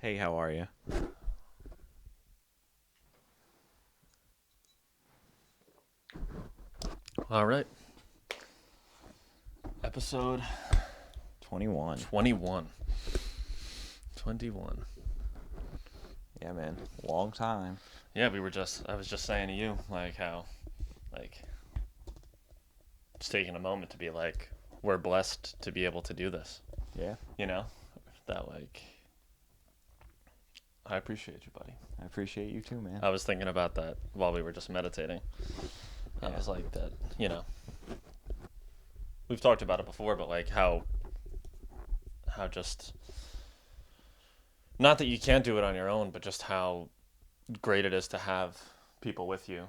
Hey, how are you? All right. Episode 21. 21. 21. Yeah, man. Long time. Yeah, I was just saying to you, like, how, like, just taking a moment to be like, we're blessed to be able to do this. Yeah, You know? That, like, I appreciate you, buddy. I appreciate you too, man. I was thinking about that while we were just meditating. I Yeah. was like, that, we've talked about it before, but, like, how just, not that you can't do it on your own, but just how great it is to have people with you,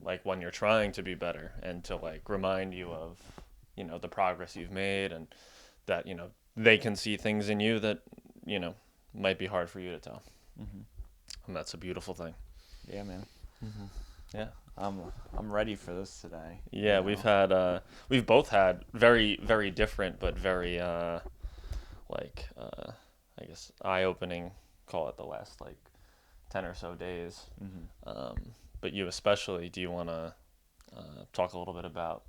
like when you're trying to be better and to like remind you of the progress you've made, and that they can see things in you that you know might be hard for you to tell. hmm And that's a beautiful thing. Yeah, man. Yeah. I'm I'm ready for this today. Yeah, we've both had very very different but very like I guess eye-opening, call it, the last like 10 or so days. hmm um, but you especially, do you want to talk a little bit about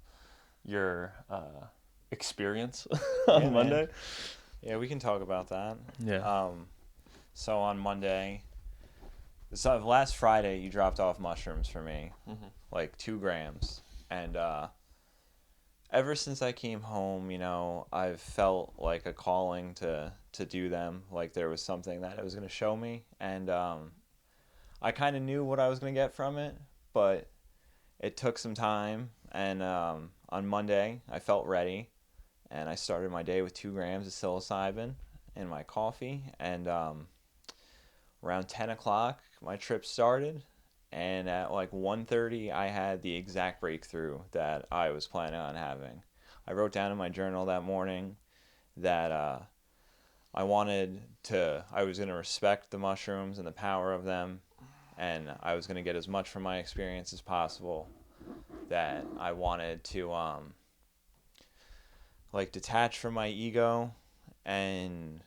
your experience Yeah, on man. Monday? Yeah, we can talk about that. Yeah. Um, so on Monday, so last Friday, you dropped off mushrooms for me, hmm like 2 grams, and ever since I came home, I've felt like a calling to do them. Like there was something that it was going to show me, and I kind of knew what I was going to get from it, but it took some time. And on Monday, I felt ready, and I started my day with 2 grams of psilocybin in my coffee. And around 10 o'clock, my trip started. And at like 1:30, I had the exact breakthrough that I was planning on having. I wrote down in my journal that morning that I was going to respect the mushrooms and the power of them, and I was going to get as much from my experience as possible. That I wanted to like detach from my ego and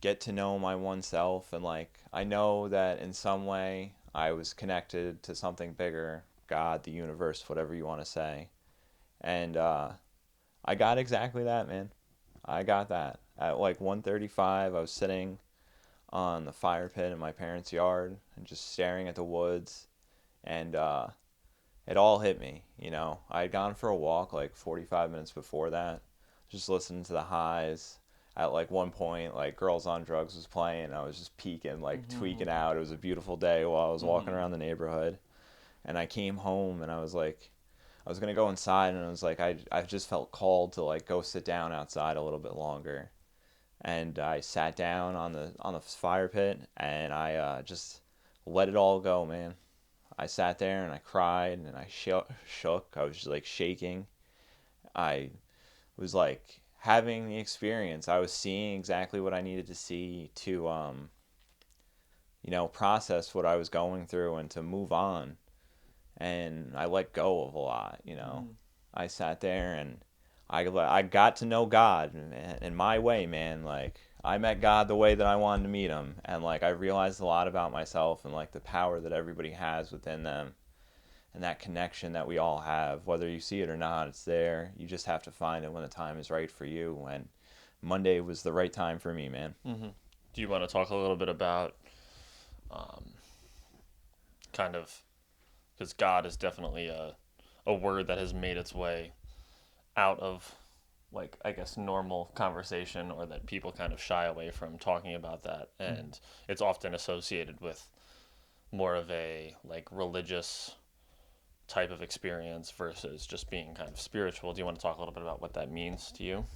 get to know my one self. And like I know that in some way I was connected to something bigger, God, the universe, whatever you want to say. And I got exactly that, man. I got that at like 1:35. I was sitting on the fire pit in my parents' yard and just staring at the woods, and it all hit me. I had gone for a walk like 45 minutes before that, just listening to the highs. At like one point, like Girls on Drugs was playing. I was just peeking, like tweaking hmm out. It was a beautiful day while I was walking hmm around the neighborhood, and I came home and I was like, I was gonna go inside, and I was like, I just felt called to like go sit down outside a little bit longer, and I sat down on the fire pit, and I just let it all go, man. I sat there and I cried and I shook. I was just like shaking. I was like having the experience. I was seeing exactly what I needed to see to process what I was going through and to move on. And I let go of a lot. hmm I sat there and I got to know God in my way, man. Like I met God the way that I wanted to meet him, and like I realized a lot about myself and like the power that everybody has within them, and that connection that we all have. Whether you see it or not, it's there. You just have to find it when the time is right for you. And Monday was the right time for me, man. hmm Do you want to talk a little bit about um, kind of, because God is definitely a word that has made its way out of, like, I guess, normal conversation, or that people kind of shy away from talking about that, and it's often associated with more of a like religious type of experience versus just being kind of spiritual. Do you want to talk a little bit about what that means to you?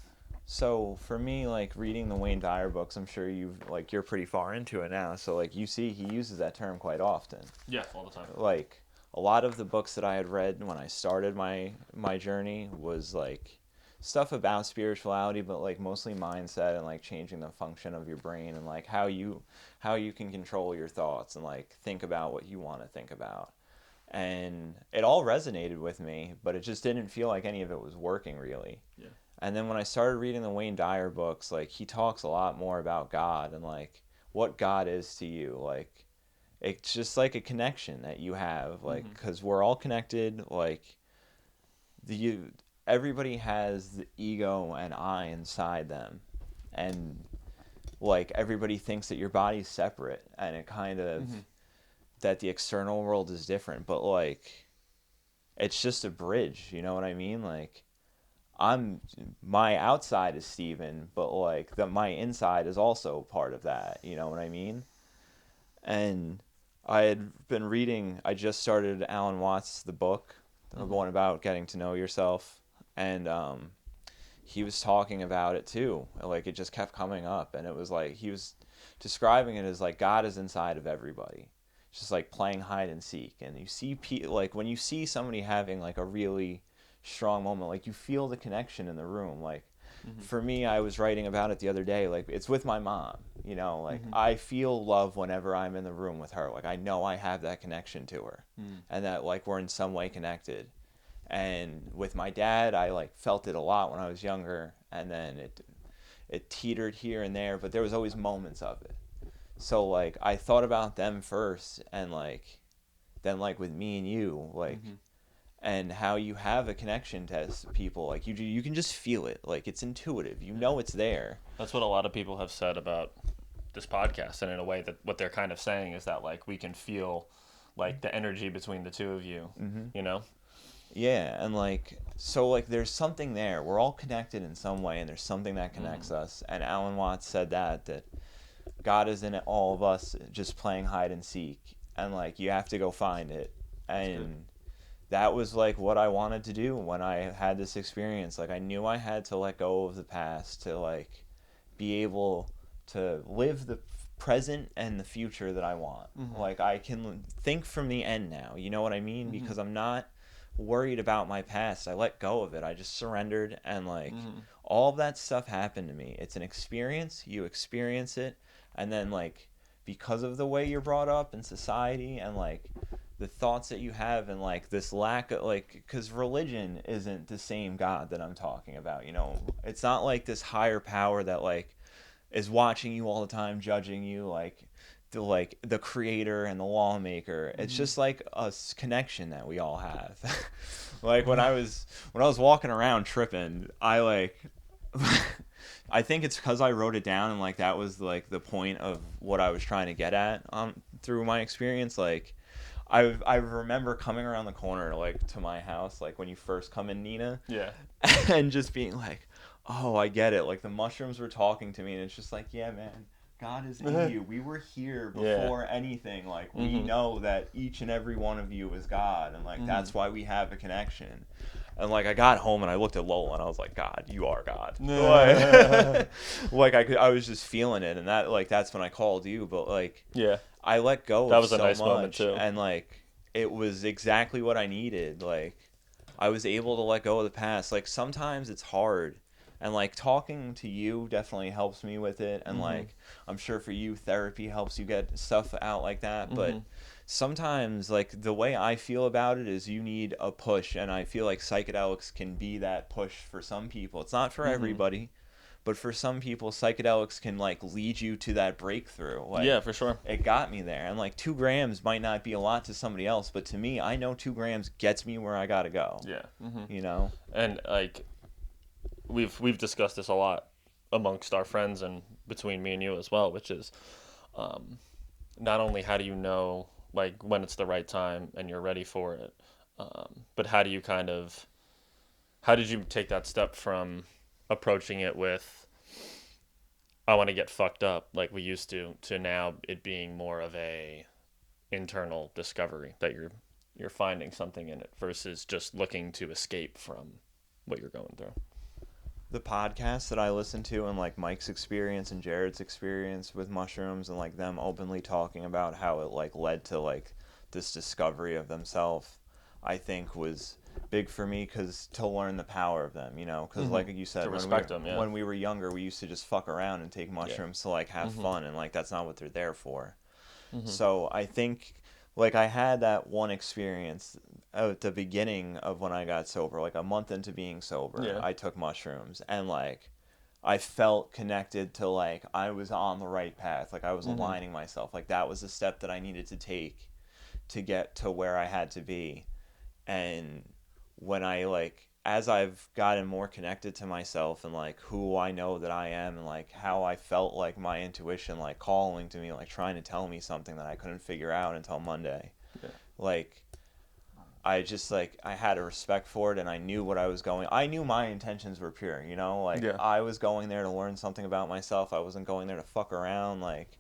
So for me, like reading the Wayne Dyer books, I'm sure you're pretty far into it now. So like you see, he uses that term quite often. Yeah, all the time. Like a lot of the books that I had read when I started my journey was like stuff about spirituality, but like mostly mindset and like changing the function of your brain and like how you can control your thoughts and like think about what you want to think about. And it all resonated with me, but it just didn't feel like any of it was working really. Yeah. And then when I started reading the Wayne Dyer books, like he talks a lot more about God and like what God is to you. Like, it's just like a connection that you have, like, Mm-hmm. because we're all connected. Like, the you everybody has the ego and I inside them, and like everybody thinks that your body's separate, and it kind of Mm-hmm. that the external world is different, but like it's just a bridge, you know what I mean? Like, I'm my outside is Steven, but like my inside is also part of that, you know what I mean? And I had been reading, I just started Alan Watts' the book, the Mm-hmm. one about getting to know yourself, and he was talking about it too. Like, it just kept coming up, and it was like he was describing it as like God is inside of everybody. It's just like playing hide and seek, and you see like when you see somebody having like a really strong moment, like you feel the connection in the room. Like, Mm-hmm. for me, I was writing about it the other day. Like, it's with my mom. You know, like Mm-hmm. I feel love whenever I'm in the room with her. Like, I know I have that connection to her, Mm-hmm. and that like we're in some way connected. And with my dad, I like felt it a lot when I was younger, and then it teetered here and there, but there was always moments of it. So like I thought about them first, and like then like with me and you, like, Mm-hmm. and how you have a connection to people, like you can just feel it, like it's intuitive, you Yeah. know it's there. That's what a lot of people have said about this podcast, and in a way that what they're kind of saying is that like we can feel like the energy between the two of you, Hmm. you know? Yeah, and like so like there's something there. We're all connected in some way, and there's something that connects Mm-hmm. us. And Alan Watts said that God is in all of us, just playing hide and seek, and like you have to go find it. That's good. And that was like what I wanted to do when I had this experience. Like, I knew I had to let go of the past to like be able to live the present and the future that I want. Mm-hmm. Like, I can think from the end now. You know what I mean? Mm-hmm. Because I'm not worried about my past. I let go of it. I just surrendered, and like Mm-hmm. all of that stuff happened to me. It's an experience. You experience it, and then like because of the way you're brought up in society, and like the thoughts that you have, and like this lack of like, because religion isn't the same God that I'm talking about, you know? It's not like this higher power that like is watching you all the time, judging you, like the creator and the lawmaker. It's Mm-hmm. just like a connection that we all have. Like when I was walking around tripping, I like I think it's because I wrote it down, and like that was like the point of what I was trying to get at through my experience. Like I remember coming around the corner like to my house, like when you first come in, Nina, Yeah. and just being like, oh, I get it. Like the mushrooms were talking to me, and it's just like, yeah, man, God is in you. We were here Yeah. before anything. Like, we Mm-hmm. know that each and every one of you is God, and like Mm-hmm. that's why we have a connection. And like I got home and I looked at Lowell and I was like, God, you are God. Like I was just feeling it, and that's when I called you. But like Yeah. I let go That of was a so nice moment much, too. and like it was exactly what I needed. Like I was able to let go of the past. Like sometimes it's hard, and like talking to you definitely helps me with it, and Mm-hmm. like I'm sure for you therapy helps you get stuff out like that. Mm-hmm. But sometimes like the way I feel about it is you need a push, and I feel like psychedelics can be that push for some people. It's not for Mm-hmm. everybody, but for some people psychedelics can like lead you to that breakthrough. Like Yeah, for sure. it got me there, and like 2 grams might not be a lot to somebody else, but to me, I know 2 grams gets me where I gotta go. Yeah. Mm-hmm. You know? And like we've discussed this a lot amongst our friends and between me and you as well, which is um, not only how do you know like when it's the right time and you're ready for it, but how did you take that step from approaching it with I want to get fucked up like we used to now it being more of a internal discovery that you're finding something in it versus just looking to escape from what you're going through. The podcasts that I listen to, and like Mike's experience and Jared's experience with mushrooms, and like them openly talking about how it like led to like this discovery of themselves, I think was big for me, because to learn the power of them, you know, because Mm-hmm. like you said, To respect them, yeah. when we were younger, we used to just fuck around and take mushrooms to like have Mm-hmm. fun, and like that's not what they're there for. Mm-hmm. So I think like I had that one experience at the beginning of when I got sober, like a month into being sober, Yeah. I took mushrooms, and like I felt connected to, like, I was on the right path, like I was Mhm. aligning myself, like that was the step that I needed to take to get to where I had to be. And when I, like, as I've gotten more connected to myself and like who I know that I am and like how I felt like my intuition like calling to me, like trying to tell me something that I couldn't figure out until Monday, Yeah. like I just, like, I had a respect for it, and I knew what I was going. I knew my intentions were pure, you know? Like Yeah. I was going there to learn something about myself. I wasn't going there to fuck around. Like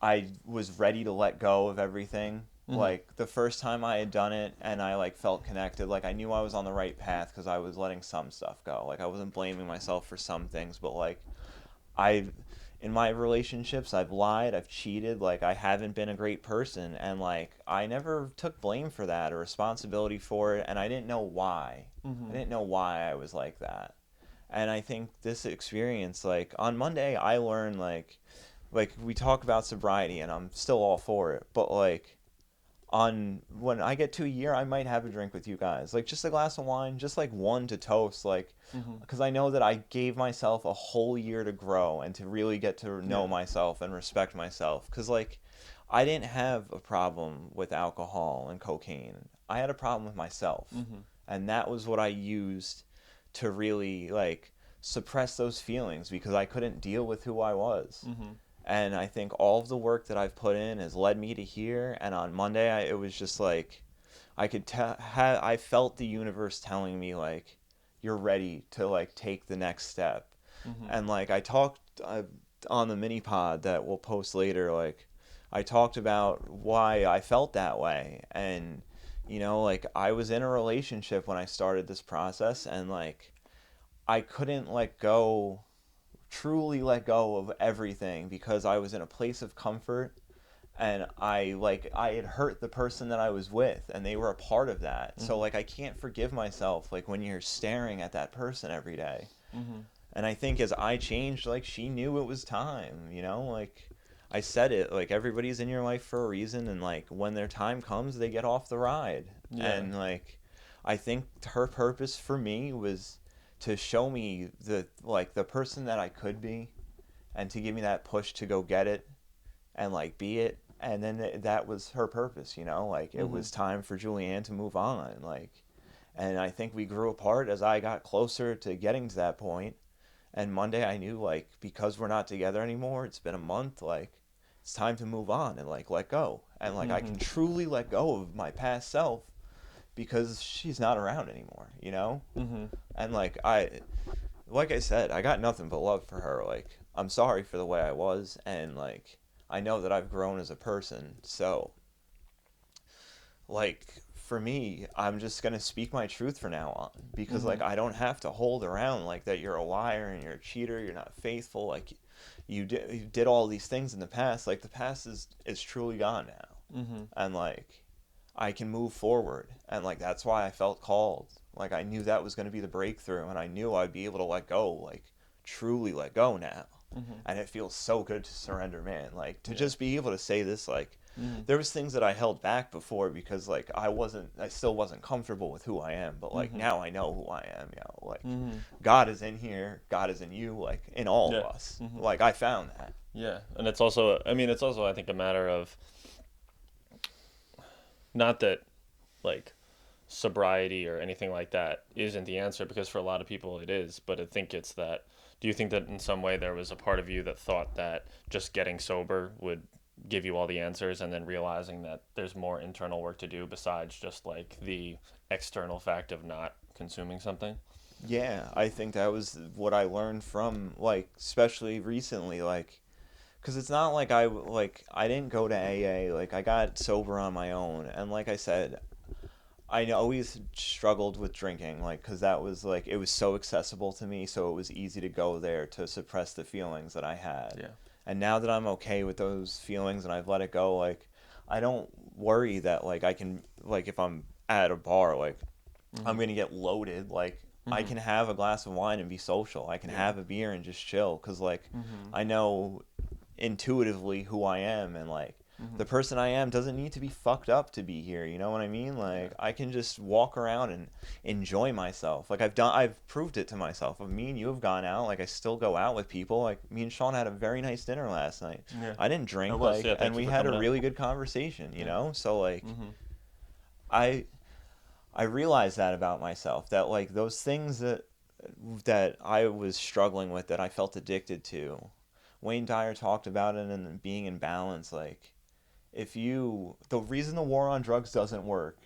I was ready to let go of everything. Mhm. Like the first time I had done it and I like felt connected, like I knew I was on the right path cuz I was letting some stuff go. Like I wasn't blaming myself for some things, but like I in my relationships I've lied, I've cheated, like I haven't been a great person, and like I never took blame for that or responsibility for it, and I didn't know why. I Mhm. didn't know why I was like that. And I think this experience, like on Monday I learned like we talk about sobriety and I'm still all for it, but like on when I get to a year, I might have a drink with you guys, like just a glass of wine, just like one to toast, like Mhm. because I know that I gave myself a whole year to grow and to really get to know Yeah. myself and respect myself. Because like I didn't have a problem with alcohol and cocaine, I had a problem with myself, Mhm. and that was what I used to really like suppress those feelings because I couldn't deal with who I was. Mhm. And I think all of the work that I've put in has led me to here. And on Monday, it was just like I could tell. I felt the universe telling me like, "You're ready to like take the next step." Mhm. And like I talked on the mini pod that we'll post later. Like I talked about why I felt that way, and like I was in a relationship when I started this process, and like I couldn't let go truly let go of everything because I was in a place of comfort, and I had hurt the person that I was with and they were a part of that. So Mhm. like I can't forgive myself like when you're staring at that person every day. Mhm. And I think as I changed, like she knew it was time, like I said it, like everybody's in your life for a reason, and like when their time comes, they get off the ride. Yeah. And like I think her purpose for me was to show me the person that I could be, and to give me that push to go get it and like be it. And then that was her purpose, like it Mhm. was time for Julianne to move on, like. And I think we grew apart as I got closer to getting to that point. And Monday I knew, like, because we're not together anymore, it's been a month, like it's time to move on and like let go. And like I can Mhm. truly let go of my past self because she's not around anymore. Mhm. And like I said, I got nothing but love for her. Like I'm sorry for the way I was, and like I know that I've grown as a person. So like for me, I'm just gonna speak my truth from now on, because like Mhm. I don't have to hold around like that you're a liar and you're a cheater, you're not faithful, like you did all these things in the past. Like the past is truly gone now, Mhm. and like I can move forward, and like that's why I felt called. Like I knew that was gonna be the breakthrough, and I knew I'd be able to let go, like truly let go now. Mhm. And it feels so good to surrender, man. Like to Yeah. just be able to say this, like Mhm. there was things that I held back before because like I still wasn't comfortable with who I am, but like Mhm. now I know who I am, like Mhm. God is in here, God is in you, like in all of Yeah. us. Mhm. Like I found that. Yeah. And it's also, I mean, it's also, I think, a matter of not that like sobriety or anything like that isn't the answer, because for a lot of people it is, but I think it's that, do you think that in some way there was a part of you that thought that just getting sober would give you all the answers, and then realizing that there's more internal work to do besides just like the external fact of not consuming something? Yeah, I think that was what I learned from, like, especially recently, like, because it's not like I didn't go to AA, like I got sober on my own, and like I said, I always struggled with drinking, like, because that was like it was so accessible to me, so it was easy to go there to suppress the feelings that I had. Yeah. And now that I'm okay with those feelings and I've let it go, like, I don't worry that like I can, like, if I'm at a bar, like I'm Mhm. gonna get loaded. Like I Mhm. can have a glass of wine and be social. I can Yeah. have a beer and just chill, because like Mhm. I know intuitively who I am, and like Mm-hmm. The person I am doesn't need to be fucked up to be here. You know what I mean? Like, I can just walk around and enjoy myself. Like, I've proved it to myself. Me and you have gone out. Like, I still go out with people. Like, me and Sean had a very nice dinner last night. Yeah. I didn't It drink, was. like, Yeah. and Thank you we for had a coming out. really good conversation, you Yeah. know? So, like, Mm-hmm. I I realized that about myself, that like those things that I was struggling with, that I felt addicted to. Wayne Dyer talked about it and being in balance. Like, the reason the war on drugs doesn't work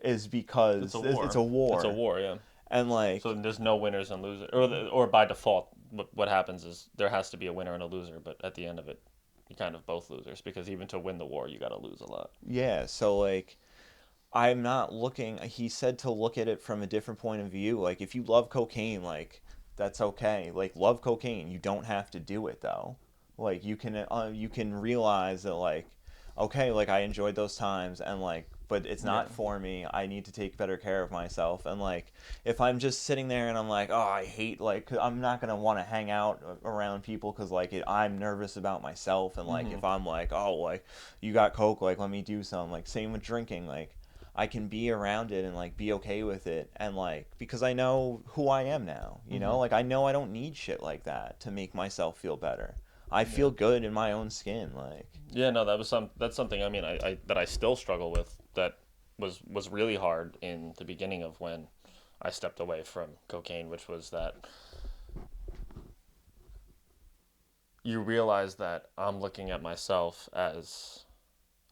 is It's a because it's war. a It's a war. war. Yeah. And So like, there's no winners and losers, or by default, what happens is there has to be a winner and a loser. But at the end of it, you're kind of both losers because even to win the war, you got to lose a lot. yeah, so like, I'm not looking, he said to look at it from a different point of view. Like, if you love cocaine, like, that's okay. Like, love cocaine. You don't have to do it though. Like, you can realize that, like, okay, like, I enjoyed those times, and like, but it's Yeah. not for me. I need to take better care of myself. And like, if I'm just sitting there and I'm like, oh, I hate, like, 'cause I'm not gonna want to hang out around people because like I'm nervous about myself. And like, Mm-hmm. if I'm like, oh, like, you got coke, like, let me do some. Like, same with drinking. Like, I can be around it and like be okay with it, and like, because I know who I am now, you Mm-hmm. know? Like, I know I don't need shit like that to make myself feel better. I Yeah. feel good in my own skin, like. Yeah. No, that's something. I mean, I that I still struggle with. That was really hard in the beginning of when I stepped away from cocaine, which was that you realize that I'm looking at myself as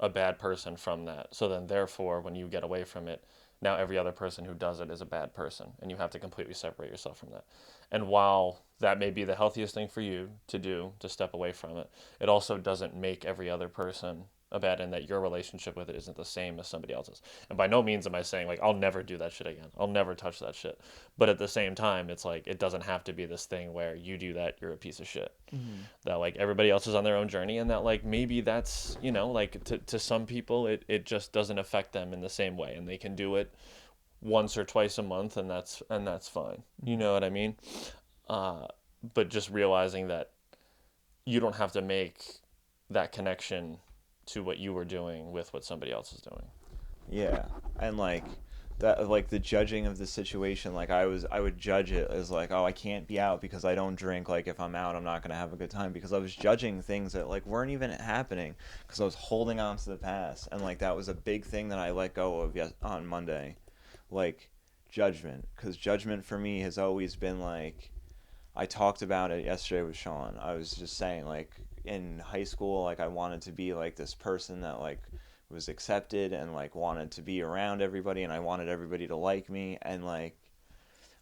a bad person from that. So then, therefore, when you get away from it, now every other person who does it is a bad person, and you have to completely separate yourself from that. And while that may be the healthiest thing for you to do, to step away from it, it also doesn't make every other person a bad, and that your relationship with it isn't the same as somebody else's. And by no means am I saying like I'll never do that shit again. I'll never touch that shit. But at the same time, it's like it doesn't have to be this thing where you do that, you're a piece of shit. Mm-hmm. That like everybody else is on their own journey, and that like maybe that's, like to some people it just doesn't affect them in the same way, and they can do it once or twice a month, and that's fine. You know what I mean? uh, but just realizing that you don't have to make that connection to what you were doing with what somebody else is doing. Yeah, and like that, like the judging of the situation, like I would judge it as like, oh, I can't be out because I don't drink. Like, if I'm out, I'm not gonna have a good time, because I was judging things that like weren't even happening, because I was holding on to the past. And like, that was a big thing that I let go of on Monday, like, judgment, because judgment for me has always been like, I talked about it yesterday with Sean. I was just saying, like, in high school, like, I wanted to be like this person that like was accepted and like wanted to be around everybody, and I wanted everybody to like me. And like,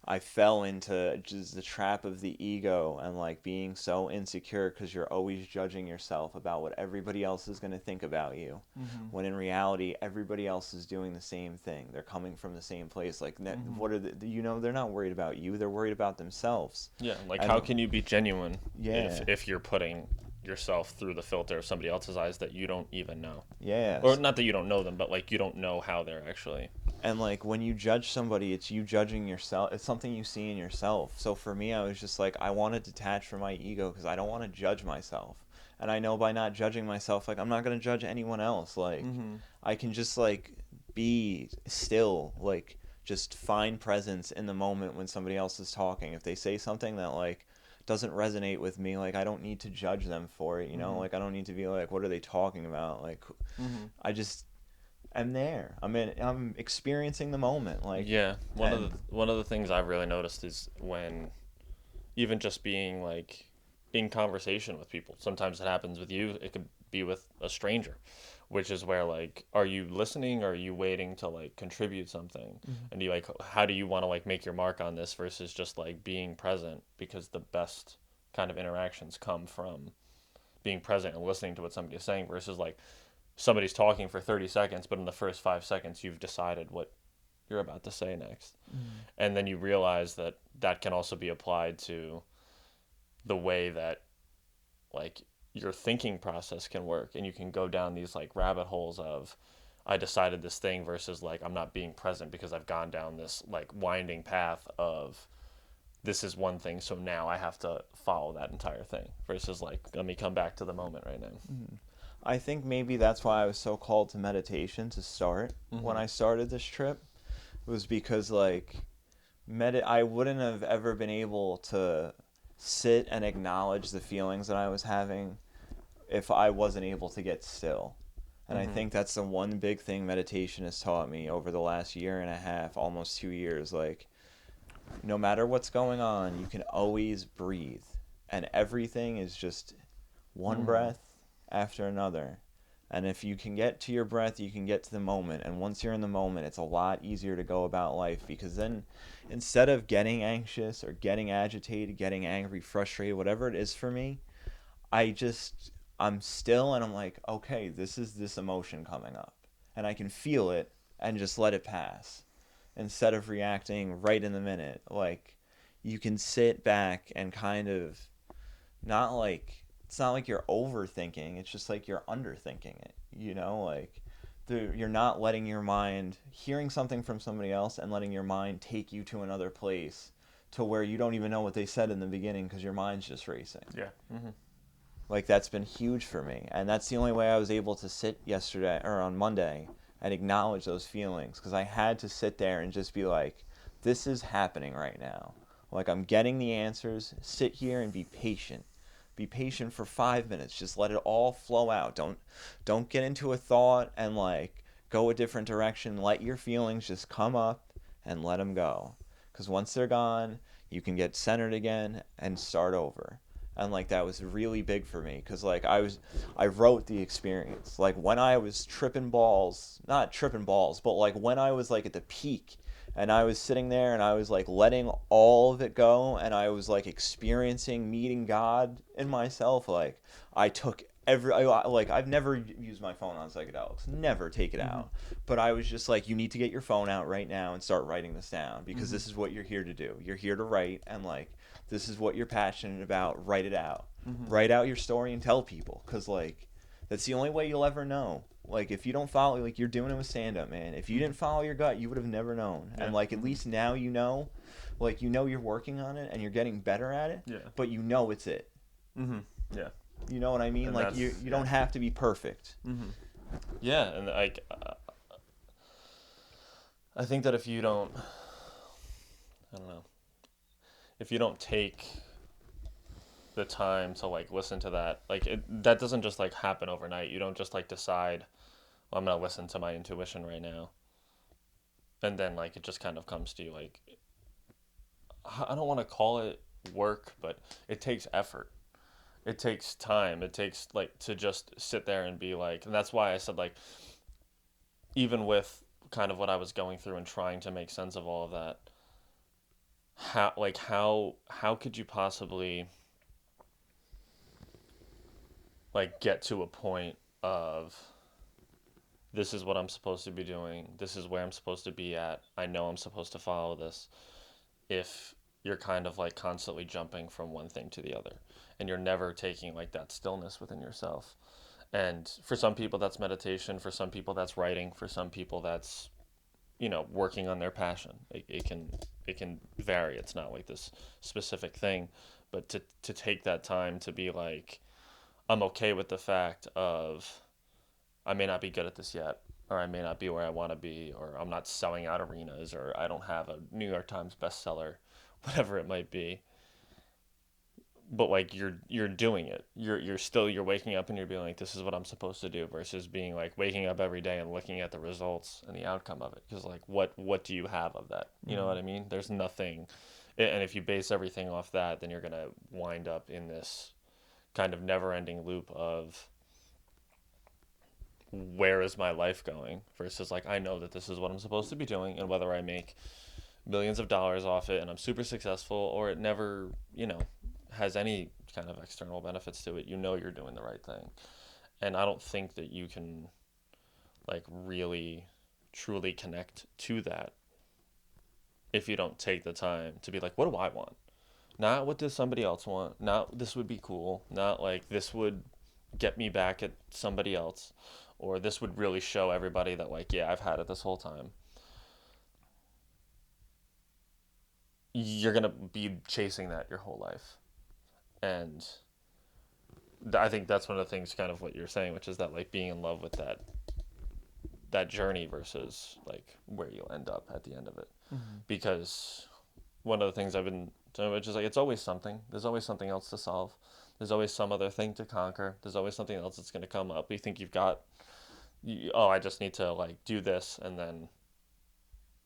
I fell into just the trap of the ego and like being so insecure because you're always judging yourself about what everybody else is going to think about you. Mm-hmm. When in reality, everybody else is doing the same thing. They're coming from the same place. Like, Mm-hmm. what are they're not worried about you. They're worried about themselves. Yeah, like how And can you be genuine yeah, if you're putting yourself through the filter of somebody else's eyes that you don't even know, or yes. not that you don't know them, but like you don't know how they're actually. And like, when you judge somebody, it's you judging yourself. It's something you see in yourself. So for me, I was just like, I want to detach from my ego because I don't want to judge myself. And I know by not judging myself, like, I'm not going to judge anyone else. Like, Mm-hmm. I can just like be still, like, just find presence in the moment when somebody else is talking. If they say something that like doesn't resonate with me, like, I don't need to judge them for it, you know? Mm-hmm. Like, I don't need to be like, what are they talking about? Like, Mm-hmm. I just am there. I'm experiencing the moment, like. Yeah, And one of the things I've really noticed is when even just being like in conversation with people. Sometimes it happens with you. It could be with a stranger, which is where like, are you listening or are you waiting to like contribute something? Mhm. And do you like, how do you want to like make your mark on this versus just like being present? Because the best kind of interactions come from being present and listening to what somebody is saying versus like somebody's talking for 30 seconds, but in the first 5 seconds you've decided what you're about to say next. Mhm. And then you realize that that can also be applied to the way that like your thinking process can work, and you can go down these like rabbit holes of I decided this thing versus like I'm not being present because I've gone down this like winding path of this is one thing, so now I have to follow that entire thing versus like let me come back to the moment right now. Mhm. I think maybe that's why I was so called to meditation to start when Mm-hmm. I started this trip. Was because like I wouldn't have ever been able to sit and acknowledge the feelings that I was having if I wasn't able to get still. And I Mm-hmm. think that's the one big thing meditation has taught me over the last year and a half, almost 2 years. Like, no matter what's going on, you can always breathe. And everything is just one Mm-hmm. breath after another. And if you can get to your breath, you can get to the moment. And once you're in the moment, it's a lot easier to go about life because then instead of getting anxious or getting agitated, getting angry, frustrated, whatever it is for me, I just I'm still and I'm like, okay, this is this emotion coming up. And I can feel it and just let it pass instead of reacting right in the minute. Like you can sit back and kind of not like it's not like you're overthinking, it's just like you're underthinking it, like you're not letting your mind hearing something from somebody else and letting your mind take you to another place to where you don't even know what they said in the beginning because your mind's just racing. Yeah. Mm-hmm. Like that's been huge for me, and that's the only way I was able to sit yesterday or on Monday and acknowledge those feelings because I had to sit there and just be like, this is happening right now. Like I'm getting the answers. Sit here and be patient. Be patient for 5 minutes. Just let it all flow out. Don't get into a thought and like go a different direction. Let your feelings just come up and let them go. Because once they're gone, you can get centered again and start over. And like that was really big for me because like I wrote the experience like when I was tripping balls, not tripping balls, but like when I was like at the peak and I was sitting there and I was like letting all of it go and I was like experiencing meeting God in myself. Like I took like I've never used my phone on psychedelics, never take it Mm-hmm. out, but I was just like, you need to get your phone out right now and start writing this down because Mm-hmm. this is what you're here to do. You're here to write, and like this is what you're passionate about. Write it out. Mm-hmm. Write out your story and tell people because like that's the only way you'll ever know. Like if you don't follow, like you're doing it with stand up, man. If you Mm-hmm. didn't follow your gut, you would have never known. Yeah. And like at Mm-hmm. least now you know, like you're working on it and you're getting better at it, Yeah. but you know it's it. Mm-hmm. Yeah. You know what I mean? And Like that's you yeah. don't have to be perfect. Mm-hmm. Yeah, and like I think that if you don't, I don't know, if you don't take the time to like listen to that, like that doesn't just like happen overnight. You don't just like decide, well, I'm gonna listen to my intuition right now, and then like it just kind of comes to you. Like I don't want to call it work, but it takes effort. It takes time. It takes like to just sit there and be like, and that's why I said like even with kind of what I was going through and trying to make sense of all of that, how could you possibly like get to a point of this is what I'm supposed to be doing, this is where I'm supposed to be at, I know I'm supposed to follow this, if you're kind of like constantly jumping from one thing to the other and you're never taking like that stillness within yourself. And for some people that's meditation, for some people that's writing, for some people that's working on their passion. It can vary. It's not like this specific thing, but to take that time to be like, I'm okay with the fact of I may not be good at this yet, or I may not be where I want to be, or I'm not selling out arenas, or I don't have a New York Times bestseller, whatever it might be. But like you're doing it. You're waking up and you're being like, this is what I'm supposed to do, versus being like waking up every day and looking at the results and the outcome of it. Because like what do you have of that? You know Mm-hmm. what I mean? There's nothing. And if you base everything off that, then you're gonna wind up in this kind of never-ending loop of where is my life going versus like I know that this is what I'm supposed to be doing, and whether I make millions of dollars off it and I'm super successful or it never has any kind of external benefits to it, you're doing the right thing. And I don't think that you can like really truly connect to that if you don't take the time to be like, what do I want? Not what does somebody else want? Not this would be cool. Not like this would get me back at somebody else, or this would really show everybody that like, yeah, I've had it this whole time. You're gonna be chasing that your whole life, and I think that's one of the things, kind of what you're saying, which is that like being in love with that journey versus like where you'll end up at the end of it. Mm-hmm. Because one of the things I've been doing, which is like it's always something. There's always something else to solve. There's always some other thing to conquer. There's always something else that's going to come up. You think you've got, oh, I just need to like do this, and then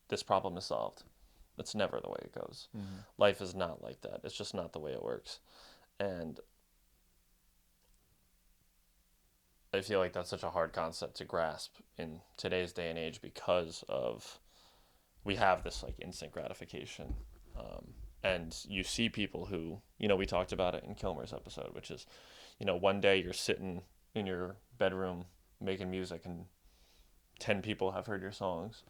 this problem is solved. That's never the way it goes. Mm-hmm. Life is not like that. It's just not the way it works. And I feel like that's such a hard concept to grasp in today's day and age because of we have this like instant gratification. And you see people who, we talked about it in Kilmer's episode, which is, one day you're sitting in your bedroom making music and 10 people have heard your songs.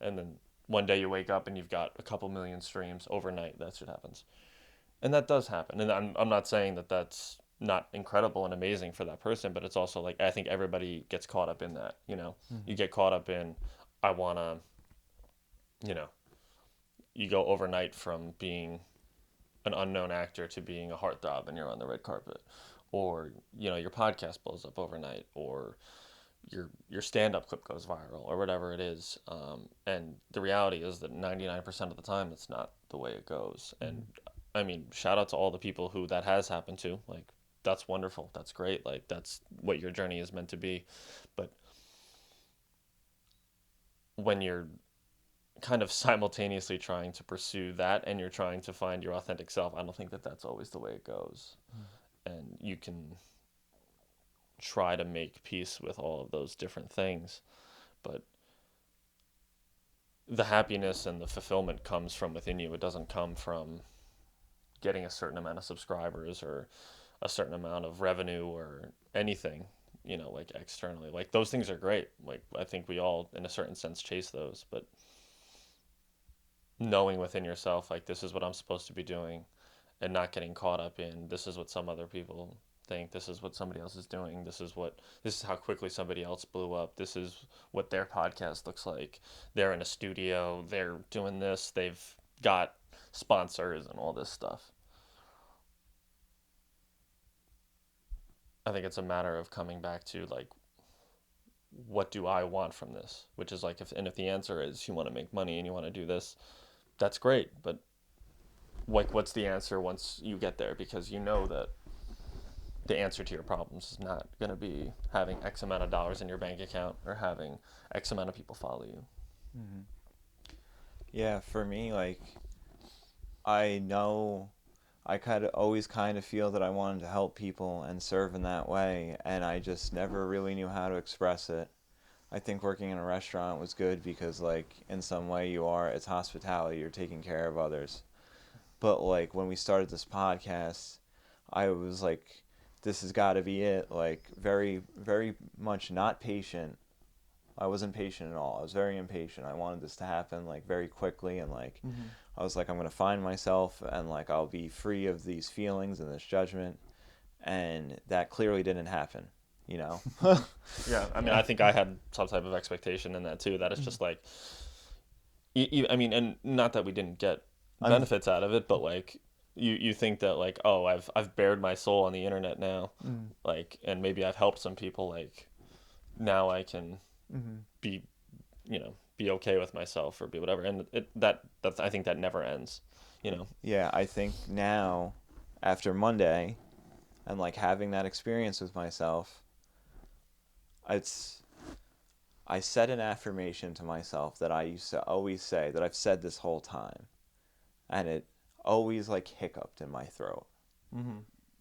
And then one day you wake up and you've got a couple million streams overnight. That shit happens. And that does happen. And I'm not saying that that's not incredible and amazing for that person, but it's also like, I think everybody gets caught up in that, Mm-hmm. you get caught up in, I want to, you know, you go overnight from being an unknown actor to being a heartthrob and you're on the red carpet, or your podcast blows up overnight, or your stand-up clip goes viral, or whatever it is. And the reality is that 99% of the time it's not the way it goes. And I mean, shout out to all the people who that has happened to. Like, that's wonderful, that's great, like that's what your journey is meant to be. But when you're kind of simultaneously trying to pursue that and you're trying to find your authentic self, I don't think that that's always the way it goes. And you can try to make peace with all of those different things, but the happiness and the fulfillment comes from within you. It doesn't come from getting a certain amount of subscribers or a certain amount of revenue or anything, like externally. Like, those things are great. Like, I think we all in a certain sense chase those, but knowing within yourself, like, this is what I'm supposed to be doing, and not getting caught up in this is what some other people think, this is what somebody else is doing, this is how quickly somebody else blew up, this is what their podcast looks like, they're in a studio, they're doing this, they've got sponsors and all this stuff. I think it's a matter of coming back to like, what do I want from this? Which is like, if the answer is you want to make money and you want to do this, that's great. But like, what's the answer once you get there? Because you know that the answer to your problems is not going to be having X amount of dollars in your bank account or having X amount of people follow you. Mm-hmm. Yeah, for me, like, I know I always kind of feel that I wanted to help people and serve in that way, and I just never really knew how to express it. I think working in a restaurant was good because, like, in some way it's hospitality, you're taking care of others. But, like, when we started this podcast, I was like, this has got to be it. Like, very, very much not patient. I wasn't patient at all. I was very impatient. I wanted this to happen, like, very quickly, and, like, Mm-hmm. I was like, I'm going to find myself, and, like, I'll be free of these feelings and this judgment, and that clearly didn't happen, you know? Yeah, I mean, I think I had some type of expectation in that too. That it's just like, I mean, and not that we didn't get I'm, benefits out of it, but like, you think that like, oh, I've bared my soul on the internet now, mm, like, and maybe I've helped some people. Like, now I can mm-hmm. be, be okay with myself or be whatever. And that's I think that never ends, you know. Yeah, I think now, after Monday, and, like, having that experience with myself, it's I said an affirmation to myself that I used to always say, that I've said this whole time, and it always, like, hiccuped in my throat. Mm-hmm.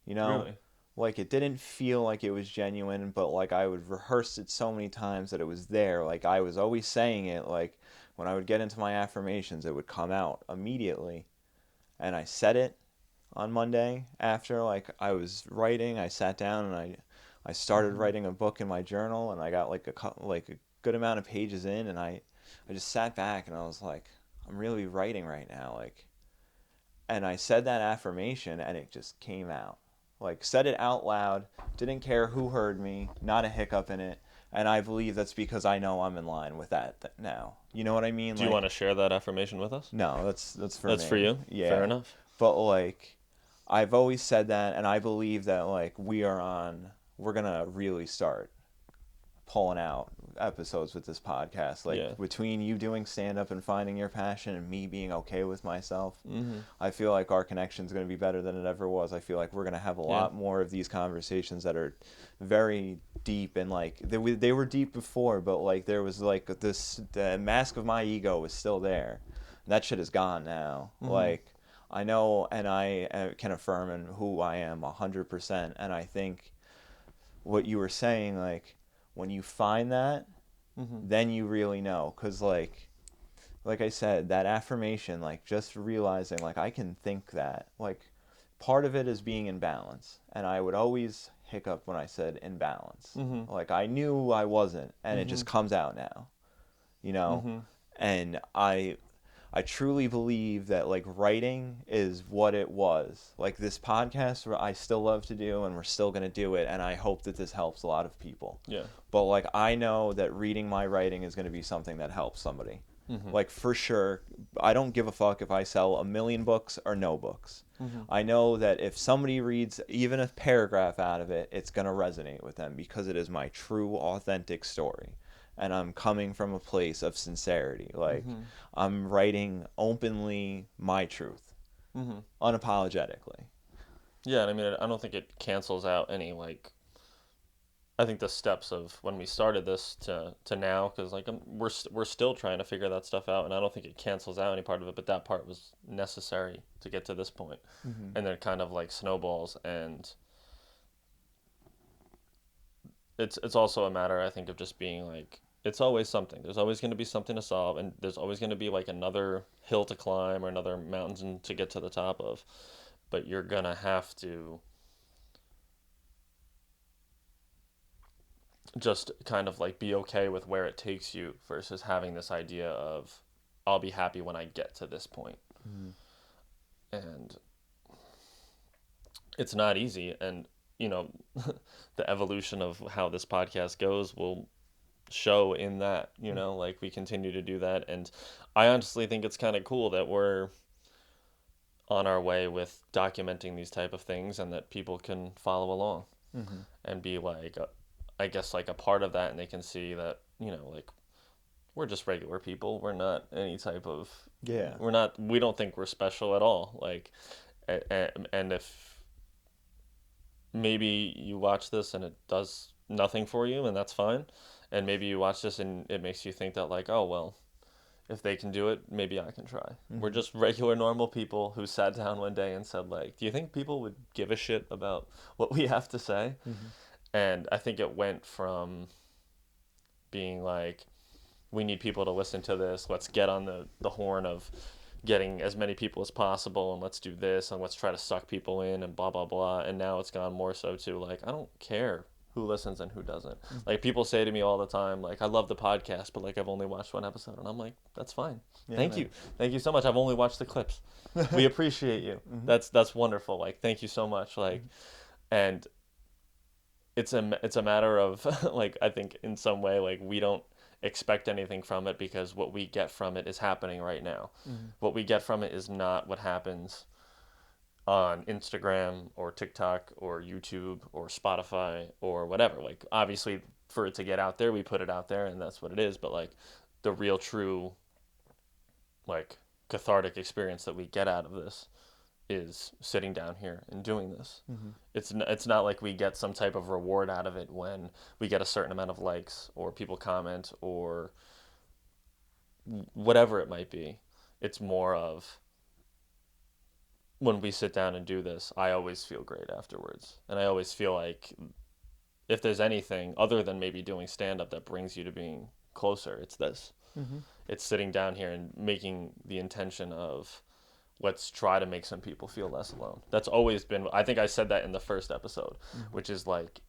You know? Really? Like, it didn't feel like it was genuine, but, like, I would rehearse it so many times that it was there. Like, I was always saying it. Like, when I would get into my affirmations, it would come out immediately. And I said it on Monday after, like, I was writing. I sat down and I started Mm-hmm. writing a book in my journal, and I got, like, a good amount of pages in, and I just sat back and I was like, I'm really writing right now, like. And I said that affirmation, and it just came out. Like, said it out loud, didn't care who heard me, not a hiccup in it. And I believe that's because I know I'm in line with that now. You know what I mean? Do you Like, want to share that affirmation with us? no, that's for That's me. for you. Fair Yeah. enough. But, like, I've always said that, and I believe that like we're gonna really start pulling out episodes with this podcast. Like Yeah. between you doing stand up and finding your passion and me being okay with myself, Mm-hmm. I feel like our connection's going to be better than it ever was. I feel like we're going to have a Yeah. lot more of these conversations that are very deep, and like they were deep before, but like there was like the mask of my ego was still there. That shit is gone now. Mm-hmm. Like I know, and I can affirm in who I am 100%. And I think what you were saying, like when you find that, Mm-hmm. then you really know. Because like I said, that affirmation, like just realizing like I can think that, like part of it is being in balance. And I would always hiccup when I said in balance. Mm-hmm. Like I knew I wasn't, and it Mm-hmm. just comes out now, you know? Mm-hmm. And I truly believe that like writing is what it was. Like this podcast I still love to do, and we're still going to do it, and I hope that this helps a lot of people. Yeah. But like I know that reading my writing is going to be something that helps somebody. Mm-hmm. Like for sure, I don't give a fuck if I sell 1,000,000 books or no books. Mm-hmm. I know that if somebody reads even a paragraph out of it, it's going to resonate with them because it is my true authentic story. And I'm coming from a place of sincerity. Like Mm-hmm. I'm writing openly my truth, Mm-hmm. unapologetically. Yeah, and I mean, I don't think it cancels out any like. I think the steps of when we started this to now, because like we're still trying to figure that stuff out, and I don't think it cancels out any part of it, but that part was necessary to get to this point, Mm-hmm. and then it kind of like snowballs, and it's also a matter, I think, of just being like it's always something. There's always going to be something to solve, and there's always going to be like another hill to climb or another mountain to get to the top of, but you're gonna have to just kind of like be okay with where it takes you versus having this idea of I'll be happy when I get to this point. Mm-hmm. And it's not easy, and you know the evolution of how this podcast goes will show in that, you know, like we continue to do that, and I honestly think it's kind of cool that we're on our way with documenting these type of things and that people can follow along Mm-hmm. and be like I guess like a part of that, and they can see that, you know, like we're just regular people. We're not any type of Yeah. we don't think we're special at all. Like and if maybe you watch this and it does nothing for you, and that's fine. And maybe you watch this and it makes you think that like, oh well, if they can do it, maybe I can try. Mm-hmm. We're just regular normal people who sat down one day and said like, do you think people would give a shit about what we have to say? Mm-hmm. And I think it went from being like, we need people to listen to this. Let's get on the horn of getting as many people as possible, and let's do this, and let's try to suck people in, and blah, blah, blah. And now it's gone more so to like, I don't care who listens and who doesn't. Mm-hmm. Like people say to me all the time, like, I love the podcast, but like I've only watched one episode. And I'm like, that's fine. Yeah, Thank man. you. Thank you so much. I've only watched the clips. We appreciate you. Mm-hmm. That's wonderful. Like, thank you so much. Like, and it's a matter of like, I think in some way, like we don't expect anything from it because what we get from it is happening right now. Mm-hmm. What we get from it is not what happens on Instagram or TikTok or YouTube or Spotify or whatever. Like obviously for it to get out there, we put it out there and that's what it is, but like the real true like cathartic experience that we get out of this is sitting down here and doing this. Mm-hmm. It's not like we get some type of reward out of it when we get a certain amount of likes or people comment or whatever it might be. It's more of when we sit down and do this, I always feel great afterwards. And I always feel like if there's anything other than maybe doing stand up that brings you to being closer, it's this. Mm-hmm. It's sitting down here and making the intention of let's try to make some people feel less alone. That's always been, I think I said that in the first episode, which is like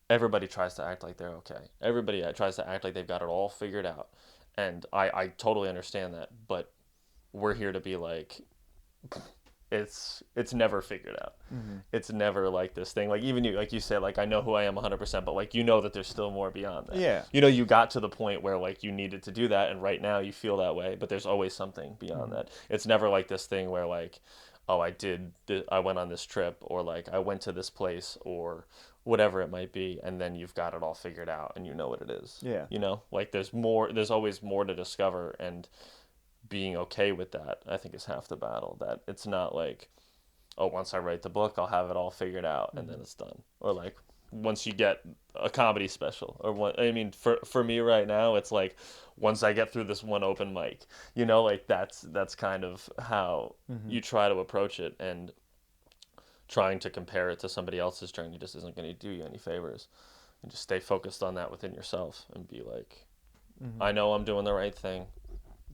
everybody tries to act like they're okay. Everybody tries to act like they've got it all figured out. And I totally understand that, but we're here to be like, it's never figured out. Mm-hmm. It's never like this thing. Like even you, like you said, like I know who I am 100%, but like you know that there's still more beyond that. Yeah. You know, you got to the point where like you needed to do that, and right now you feel that way, but there's always something beyond that. It's never like this thing where like oh, I went on this trip, or like I went to this place, or whatever it might be, and then you've got it all figured out and you know what it is. Yeah. Like there's always more to discover, and being okay with that, I think, is half the battle. That it's not like, oh, once I write the book, I'll have it all figured out and then it's done. Or like once you get a comedy special, or what I mean, for me right now, it's like once I get through this one open mic, like that's kind of how Mm-hmm. you try to approach it, and trying to compare it to somebody else's journey just isn't going to do you any favors. And just stay focused on that within yourself and be like, Mm-hmm. I know I'm doing the right thing.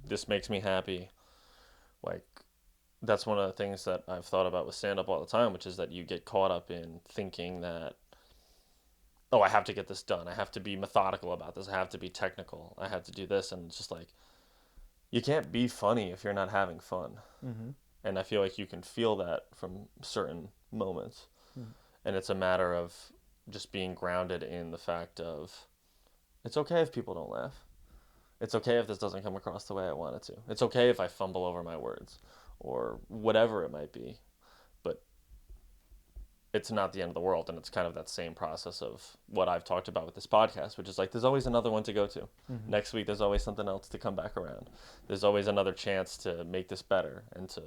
This makes me happy. Like, that's one of the things that I've thought about with stand up all the time, which is that you get caught up in thinking that, oh, I have to get this done. I have to be methodical about this. I have to be technical. I have to do this. And it's just like, you can't be funny if you're not having fun. Mm-hmm. And I feel like you can feel that from certain moments. Mm-hmm. And it's a matter of just being grounded in the fact of, it's okay if people don't laugh. It's okay if this doesn't come across the way I want it to. It's okay if I fumble over my words or whatever it might be. But it's not the end of the world. And it's kind of that same process of what I've talked about with this podcast, which is like there's always another one to go to. Mm-hmm. Next week, there's always something else to come back around. There's always another chance to make this better and to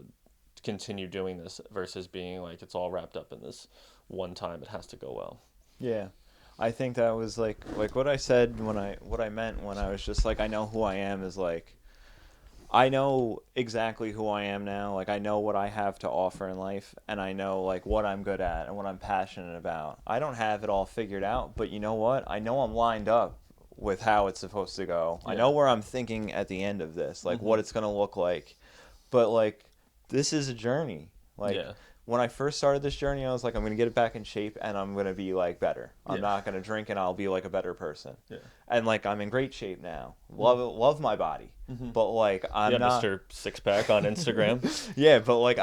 continue doing this versus being like it's all wrapped up in this one time. It has to go well. Yeah. I think that was like what I said what I meant when I was just like I know who I am is like I know exactly who I am now. Like I know what I have to offer in life and I know like what I'm good at and what I'm passionate about. I don't have it all figured out, but you know what? I know I'm lined up with how it's supposed to go. I know where I'm thinking at the end of this, like what it's going to look like. But like this is a journey. Like Yeah. when I first started this journey, I was like, I'm gonna get it back in shape, and I'm gonna be like better. I'm Yeah. not gonna drink, and I'll be like a better person. Yeah. And like I'm in great shape now. Love my body, but like I'm Yeah, not. Mr. Six Pack on Instagram. Yeah, but like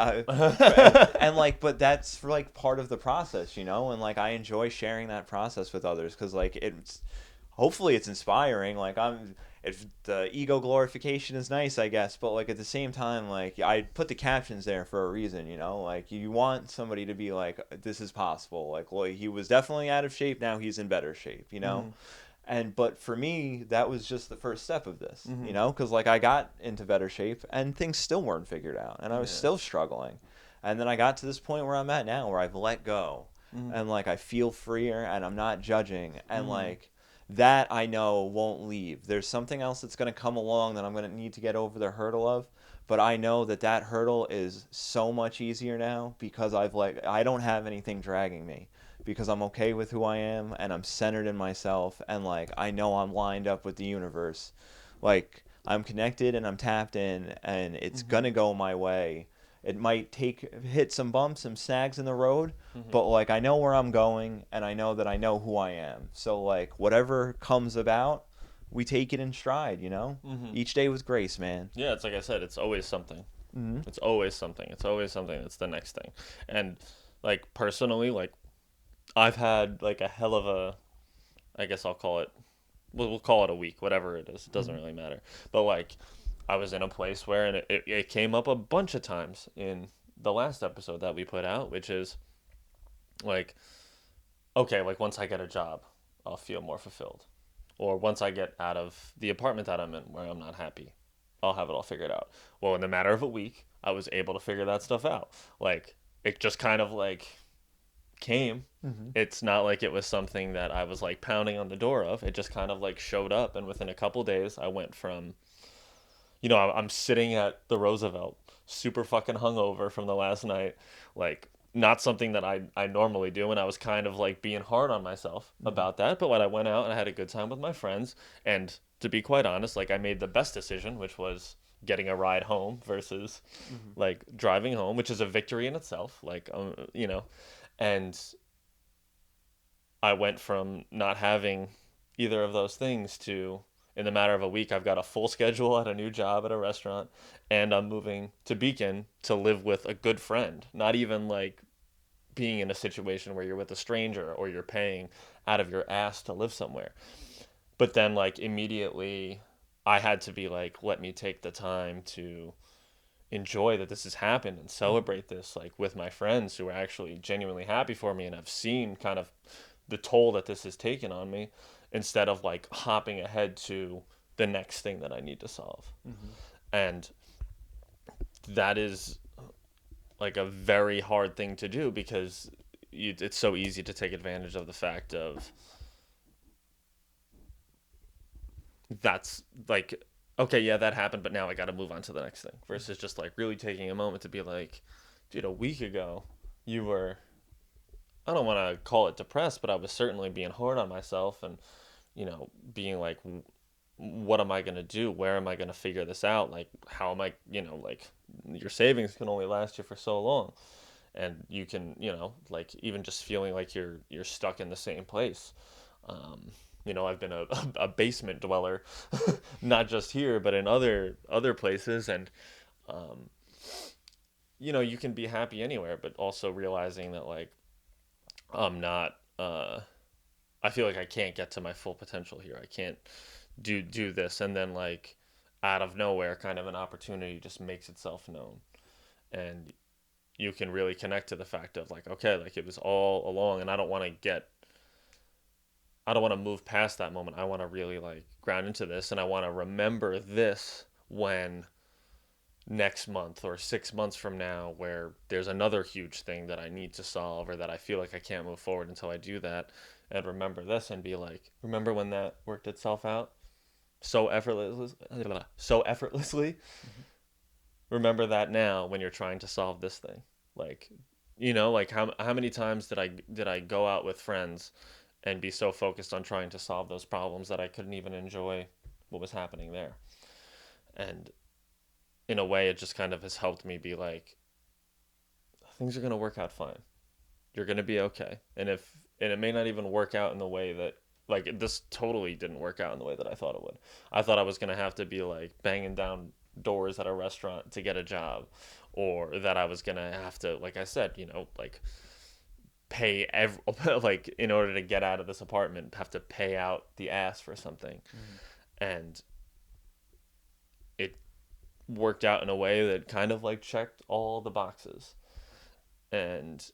and like, but that's for like part of the process, you know. And like I enjoy sharing that process with others because like it's hopefully it's inspiring. Like if the ego glorification is nice, I guess, but like at the same time, like I put the captions there for a reason, you know. Like you want somebody to be like, this is possible. Like, well, he was definitely out of shape. Now he's in better shape, you know. And but for me, that was just the first step of this, you know, because like I got into better shape and things still weren't figured out, and I was still struggling. And then I got to this point where I'm at now, where I've let go, and like I feel freer, and I'm not judging, and like that I know won't leave. There's something else that's going to come along that I'm going to need to get over the hurdle of, but I know that that hurdle is so much easier now because I don't have anything dragging me because I'm okay with who I am and I'm centered in myself and like I know I'm lined up with the universe. Like I'm connected and I'm tapped in and it's going to go my way. It might hit some bumps, some snags in the road, but like I know where I'm going and I know that I know who I am. So like whatever comes about, we take it in stride, you know? Each day with grace, man. Yeah, it's like I said, it's always something. It's always something. It's always something that's the next thing. And like personally, like I've had like a hell of a, I guess I'll call it, we'll call it a week, whatever it is. It doesn't really matter. But like I was in a place where, and it came up a bunch of times in the last episode that we put out, which is like, okay, like once I get a job, I'll feel more fulfilled. Or once I get out of the apartment that I'm in where I'm not happy, I'll have it all figured out. Well, in the matter of a week, I was able to figure that stuff out. Like, it just kind of like came. It's not like it was something that I was like pounding on the door of. It just kind of like showed up. And within a couple days, I went from, I'm sitting at the Roosevelt, super fucking hungover from the last night, like not something that I normally do, and I was kind of like being hard on myself about that. But when I went out and I had a good time with my friends, and to be quite honest, like I made the best decision, which was getting a ride home versus like driving home, which is a victory in itself. Like and I went from not having either of those things to, in the matter of a week, I've got a full schedule at a new job at a restaurant, and I'm moving to Beacon to live with a good friend. Not even like being in a situation where you're with a stranger or you're paying out of your ass to live somewhere. But then like immediately I had to be like, let me take the time to enjoy that this has happened and celebrate this like with my friends who are actually genuinely happy for me and have seen kind of the toll that this has taken on me, instead of like hopping ahead to the next thing that I need to solve. Mm-hmm. And that is like a very hard thing to do, because it's so easy to take advantage of the fact of that's like, okay, yeah, that happened, but now I got to move on to the next thing, versus just like really taking a moment to be like, dude, a week ago you were, I don't want to call it depressed, but I was certainly being hard on myself, and being like, what am I going to do? Where am I going to figure this out? Like, how am I, like, your savings can only last you for so long. And you can, like, even just feeling like you're stuck in the same place. I've been a basement dweller, not just here, but in other places. And, you can be happy anywhere, but also realizing that, like, I'm not, I feel like I can't get to my full potential here. I can't do this. And then, like, out of nowhere, kind of an opportunity just makes itself known. And you can really connect to the fact of like, okay, like it was all along, and I don't want to move past that moment. I want to really like ground into this, and I want to remember this when next month or 6 months from now, where there's another huge thing that I need to solve, or that I feel like I can't move forward until I do that, and remember this and be like, remember when that worked itself out so effortlessly. Mm-hmm. Remember that now when you're trying to solve this thing. Like, like how many times did I go out with friends and be so focused on trying to solve those problems that I couldn't even enjoy what was happening there. And in a way, it just kind of has helped me be like, things are going to work out fine. You're going to be okay. And it may not even work out in the way that, like, this totally didn't work out in the way that I thought it would. I thought I was going to have to be like banging down doors at a restaurant to get a job, or that I was going to have to, like I said, like pay like in order to get out of this apartment, have to pay out the ass for something. Mm-hmm. And it worked out in a way that kind of like checked all the boxes. And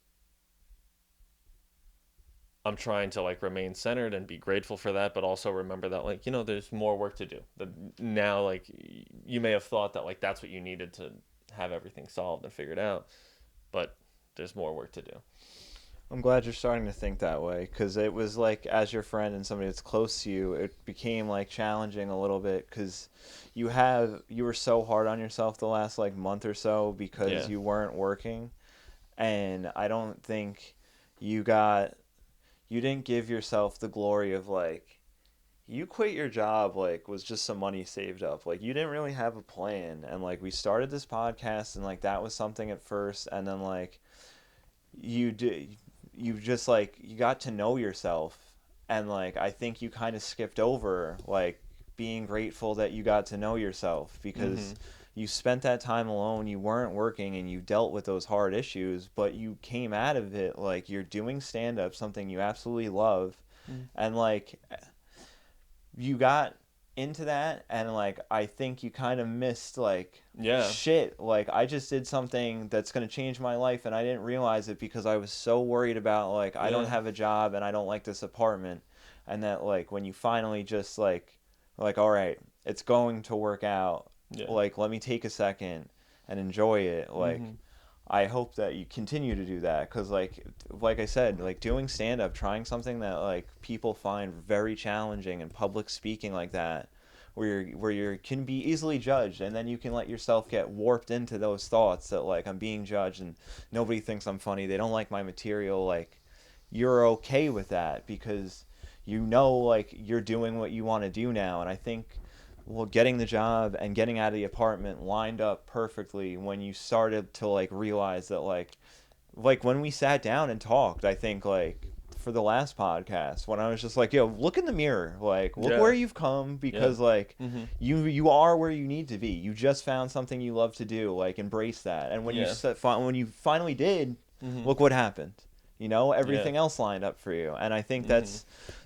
I'm trying to like remain centered and be grateful for that, but also remember that, like, there's more work to do. That now, like, you may have thought that like that's what you needed to have everything solved and figured out, but there's more work to do. I'm glad you're starting to think that way, because it was like, as your friend and somebody that's close to you, it became like challenging a little bit, because you were so hard on yourself the last like month or so because Yeah. you weren't working, and I don't think you got you didn't give yourself the glory of like, you quit your job like was just some money saved up. Like, you didn't really have a plan, and like we started this podcast, and like that was something at first, and then like you did you just like you got to know yourself, and like I think you kind of skipped over like being grateful that you got to know yourself, Mm-hmm. because you spent that time alone, you weren't working, and you dealt with those hard issues, but you came out of it like you're doing stand up, something you absolutely love, and like you got into that, and like I think you kind of missed like, Yeah. shit, like I just did something that's going to change my life, and I didn't realize it because I was so worried about like I don't Yeah. have a job and I don't like this apartment, and that like when you finally just like all right, it's going to work out, Yeah. like let me take a second and enjoy it, like Mm-hmm. I hope that you continue to do that, because like I said, like doing stand up, trying something that like people find very challenging, and public speaking like that, where you can be easily judged, and then you can let yourself get warped into those thoughts that like I'm being judged and nobody thinks I'm funny, they don't like my material, like you're okay with that because like you're doing what you want to do now. And I think, well, getting the job and getting out of the apartment lined up perfectly when you started to like realize that like when we sat down and talked, I think like for the last podcast, when I was just like, yo, look in the mirror, like look Yeah. where you've come, Yeah. because like Mm-hmm. you are where you need to be, you just found something you love to do, like embrace that. And when Yeah. when you finally did, Mm-hmm. look what happened. You know, Yeah. everything else lined up for you. And I think Mhm.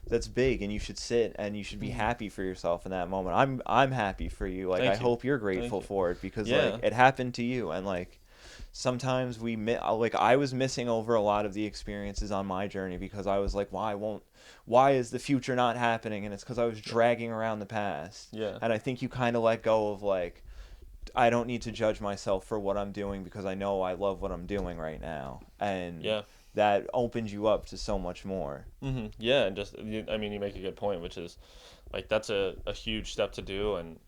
that's big, and you should sit and you should be Mhm. happy for yourself in that moment. I'm happy for you. Like, I Thank you. hope you're Thank grateful you. for it, because like Yeah. it happened to you. And like sometimes like I was missing over a lot of the experiences on my journey because I was like, why is the future not happening? And it's because I was dragging around the past. Yeah. And I think you kind of let go of like, I don't need to judge myself for what I'm doing because I know I love what I'm doing right now. And Yeah. that opens you up to so much more. Yeah, and I mean, you make a good point, which is like that's a huge step to do, and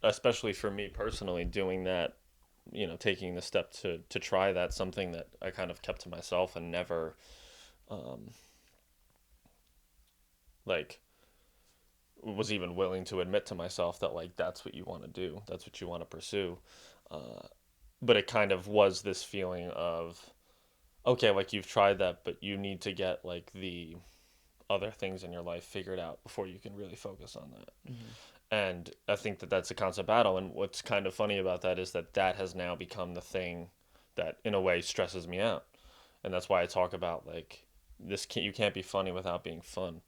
especially for me personally, doing that, taking the step to try that, something that I kind of kept to myself and never, um, like was even willing to admit to myself that like that's what you want to do, that's what you want to pursue. Uh, but it kind of was this feeling of okay, like you've tried that, but you need to get like the other things in your life figured out before you can really focus on that. Mm-hmm. And I think that that's a constant battle. And what's kind of funny about that is that that has now become the thing that, in a way, stresses me out. And that's why I talk about like you can't be funny without being fun.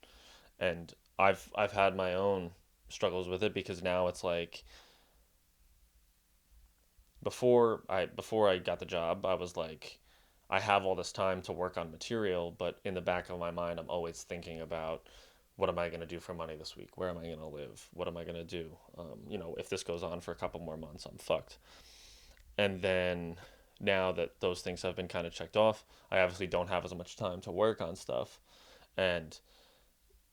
And I've had my own struggles with it because now it's like before I got the job, I was like, I have all this time to work on material, but in the back of my mind, I'm always thinking about what am I going to do for money this week? Where am I going to live? What am I going to do? If this goes on for a couple more months, I'm fucked. And then now that those things have been kind of checked off, I obviously don't have as much time to work on stuff. And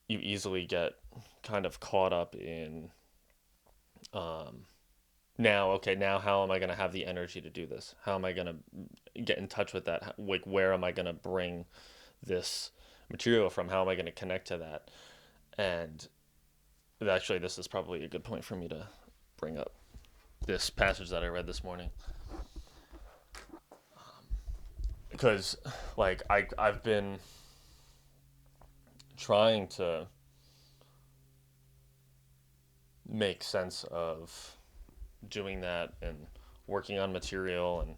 you easily get kind of caught up in um, now how am I going to have the energy to do this? How am I going to get in touch with that? Like, where am I going to bring this material from? How am I going to connect to that? And actually, this is probably a good point for me to bring up this passage that I read this morning. Because, like, I've been trying to make sense of doing that and working on material,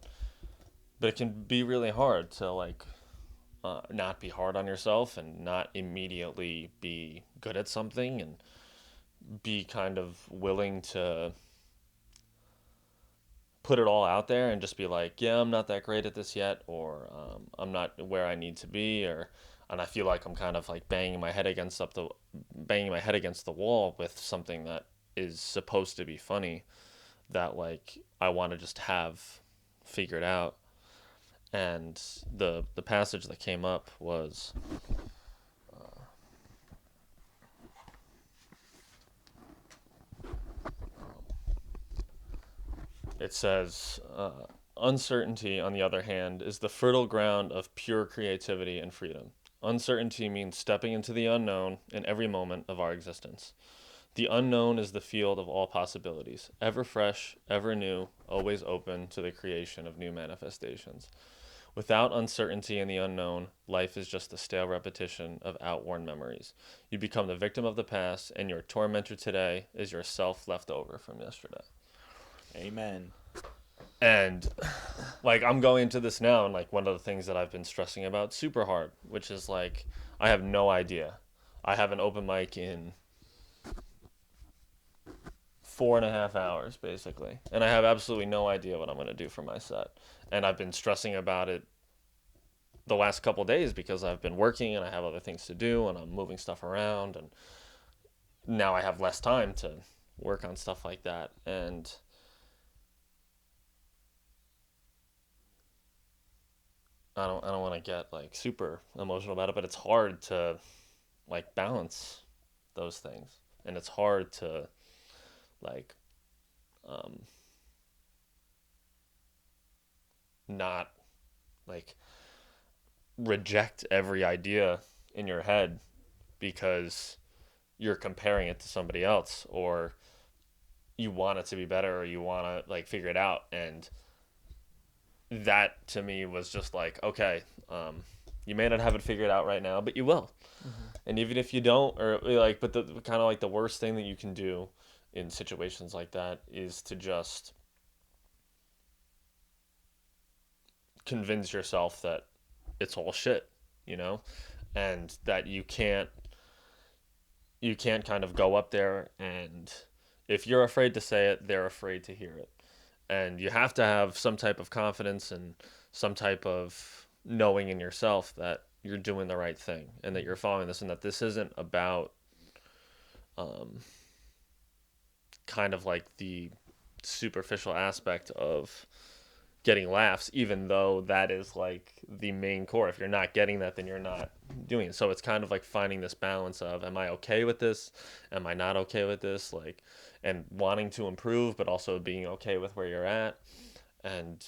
but it can be really hard to, like, not be hard on yourself and not immediately be good at something and be kind of willing to put it all out there and just be like, yeah, I'm not that great at this yet, or I'm not where I need to be, and I feel like I'm kind of like banging my head against the wall with something that is supposed to be funny that like I want to just have figured out. And the passage that came up was it says, uncertainty, on the other hand, is the fertile ground of pure creativity and freedom. Uncertainty means stepping into the unknown in every moment of our existence. The unknown is the field of all possibilities, ever fresh, ever new, always open to the creation of new manifestations. Without uncertainty in the unknown, life is just the stale repetition of outworn memories. You become the victim of the past, and your tormentor today is yourself left over from yesterday. Amen. And like I'm going into this now, and like one of the things that I've been stressing about super hard, which is like I have no idea. I have an open mic in 4.5 hours basically, and I have absolutely no idea what I'm going to do for my set. And I've been stressing about it the last couple of days because I've been working and I have other things to do and I'm moving stuff around, and now I have less time to work on stuff like that. And I don't want to get like super emotional about it, but it's hard to like balance those things, and it's hard to like um, not like reject every idea in your head because you're comparing it to somebody else, or you want it to be better, or you want to like figure it out. And that to me was just like, okay, you may not have it figured out right now, but you will. Mm-hmm. And even if you don't, or like, but the kind of like the worst thing that you can do in situations like that is to just convince yourself that it's all shit you know, and that you can't kind of go up there, and if you're afraid to say it, they're afraid to hear it. And you have to have some type of confidence and some type of knowing in yourself that you're doing the right thing and that you're following this, and that this isn't about um, kind of like the superficial aspect of getting laughs, even though that is like the main core. If you're not getting that, then you're not doing it. So it's kind of like finding this balance of, am I okay with this? Am I not okay with this? Like, and wanting to improve, but also being okay with where you're at. And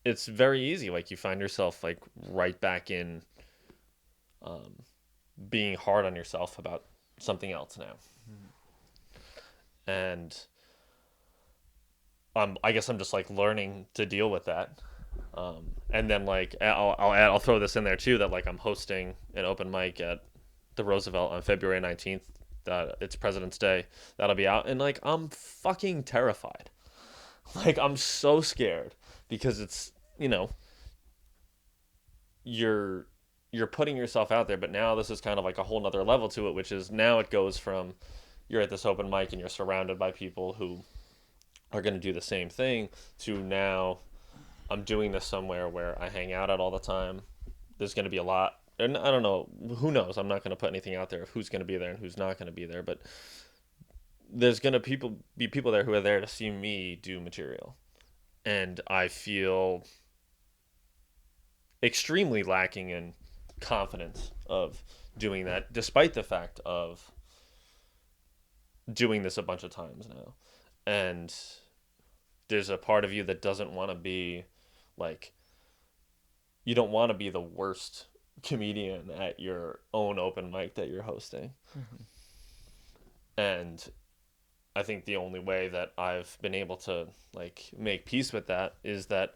it's very easy. Like, you find yourself like right back in being hard on yourself about something else now. And I guess I'm just like learning to deal with that. And then like I'll throw this in there too, that like I'm hosting an open mic at the Roosevelt on February 19th. That it's President's Day. That'll be out, and like I'm fucking terrified. Like I'm so scared because it's, you're you're putting yourself out there, but now this is kind of like a whole nother level to it, which is now it goes from you're at this open mic and you're surrounded by people who are going to do the same thing, to now I'm doing this somewhere where I hang out at all the time. There's going to be a lot, and I don't know, who knows? I'm not going to put anything out there of who's going to be there and who's not going to be there, but there's going to be people there who are there to see me do material. And I feel extremely lacking in confidence of doing that, despite the fact of doing this a bunch of times now. And there's a part of you that doesn't want to be like, you don't want to be the worst comedian at your own open mic that you're hosting. Mm-hmm. And I think the only way that I've been able to like make peace with that is that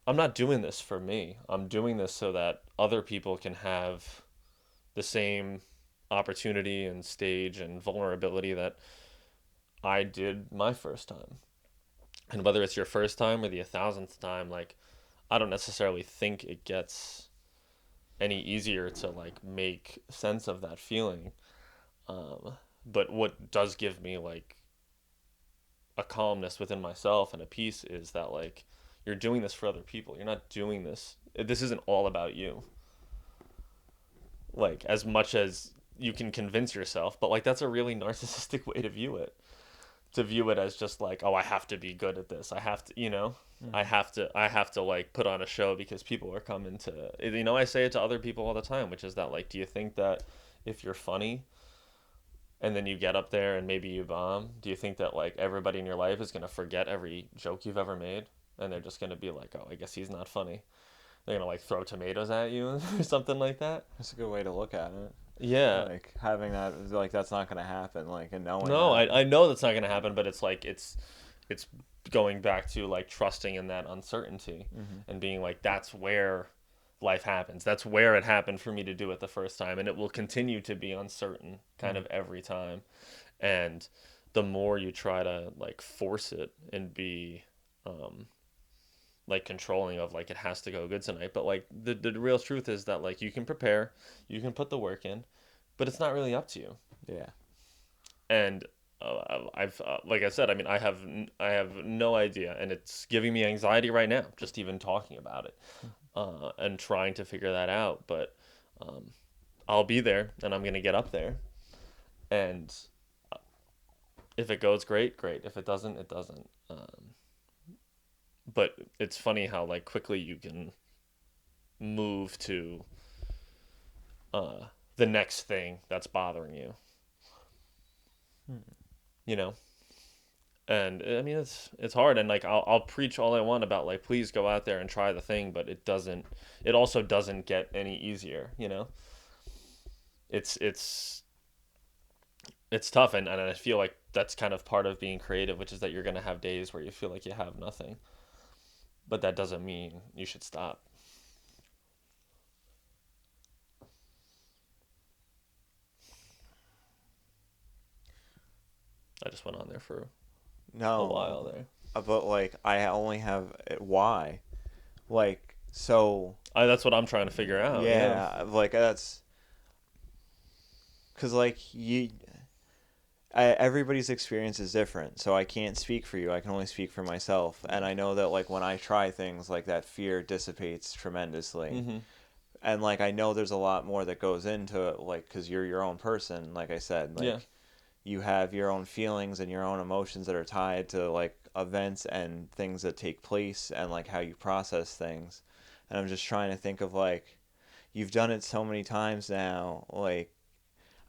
I'm not doing this for me. I'm doing this so that other people can have the same opportunity and stage and vulnerability that I did my first time. And whether it's your first time or the 1,000th time, like, I don't necessarily think it gets any easier to like make sense of that feeling. But what does give me like a calmness within myself and a peace is that like you're doing this for other people. You're not doing this. This isn't all about you. Like, as much as you can convince yourself, but like that's a really narcissistic way to view it. To view it as just like, oh, I have to be good at this. I have to, Mm-hmm. I have to like put on a show because people are coming to, I say it to other people all the time, which is that like, do you think that if you're funny and then you get up there and maybe you bomb, do you think that like everybody in your life is going to forget every joke you've ever made? And they're just going to be like, oh, I guess he's not funny. They're going to like throw tomatoes at you or something like that. That's a good way to look at it. Yeah. Like having that, like that's not gonna happen. Like and knowing No, that. I know that's not going to happen, but it's like, it's going back to like trusting in that uncertainty Mm-hmm. and being like, that's where life happens. That's where it happened for me to do it the first time, and it will continue to be uncertain kind of every time. And the more you try to like force it and be like controlling of like, it has to go good tonight, but like the real truth is that like you can prepare, you can put the work in, but it's not really up to you. Yeah. And I've like I said, I mean, I have no idea, and it's giving me anxiety right now just even talking about it, and trying to figure that out. But um, I'll be there, and I'm gonna get up there, and if it goes, great, great. If it doesn't, it doesn't. But it's funny how like quickly you can move to uh, the next thing that's bothering you. Hmm. You know. And I mean, it's hard, and like I'll preach all I want about like, please go out there and try the thing, but it also doesn't get any easier. It's it's it's tough, and I feel like that's kind of part of being creative, which is that you're gonna have days where you feel like you have nothing, but that doesn't mean you should stop. I just went on there for a while No, there. but like I only have why, like So That's what I'm trying to figure out. Yeah. yeah, like that's because like everybody's experience is different, so I can't speak for you. I can only speak for myself, and I know that like when I try things, like that fear dissipates tremendously. Mm-hmm. And like I know there's a lot more that goes into it, like because you're your own person. Like I said, Yeah. like you have your own feelings and your own emotions that are tied to like events and things that take place and like how you process things. And I'm just trying to think of like you've done it so many times now, like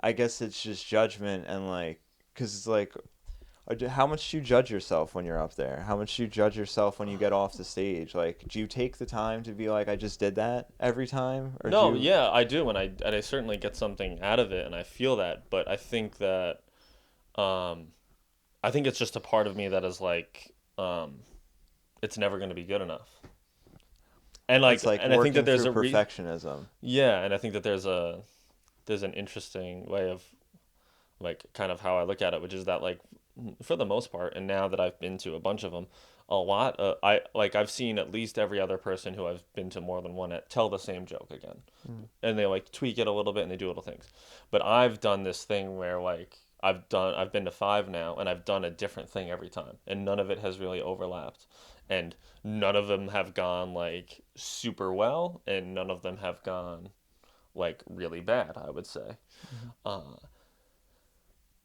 I guess it's just judgment and like because it's like how much do you judge yourself when you're up there? How much do you judge yourself when you get off the stage? Like, do you take the time to be like, I just did that every time, or do No, you? yeah, I do, and I certainly get something out of it, and I feel that. But I think that um, I think it's just a part of me that is like, it's never going to be good enough. And It's like and I think that working there's through a perfectionism. yeah, and I think that there's an interesting way of like kind of how I look at it, which is that like for the most part, and now that I've been to a bunch of them, a lot. I've seen at least every other person who I've been to more than one at tell the same joke again, Mm. and they like tweak it a little bit and they do little things. But I've done this thing where like I've been to five now and I've done a different thing every time, and none of it has really overlapped, and none of them have gone like super well, and none of them have gone like really bad, I would say. Mhm. Uh,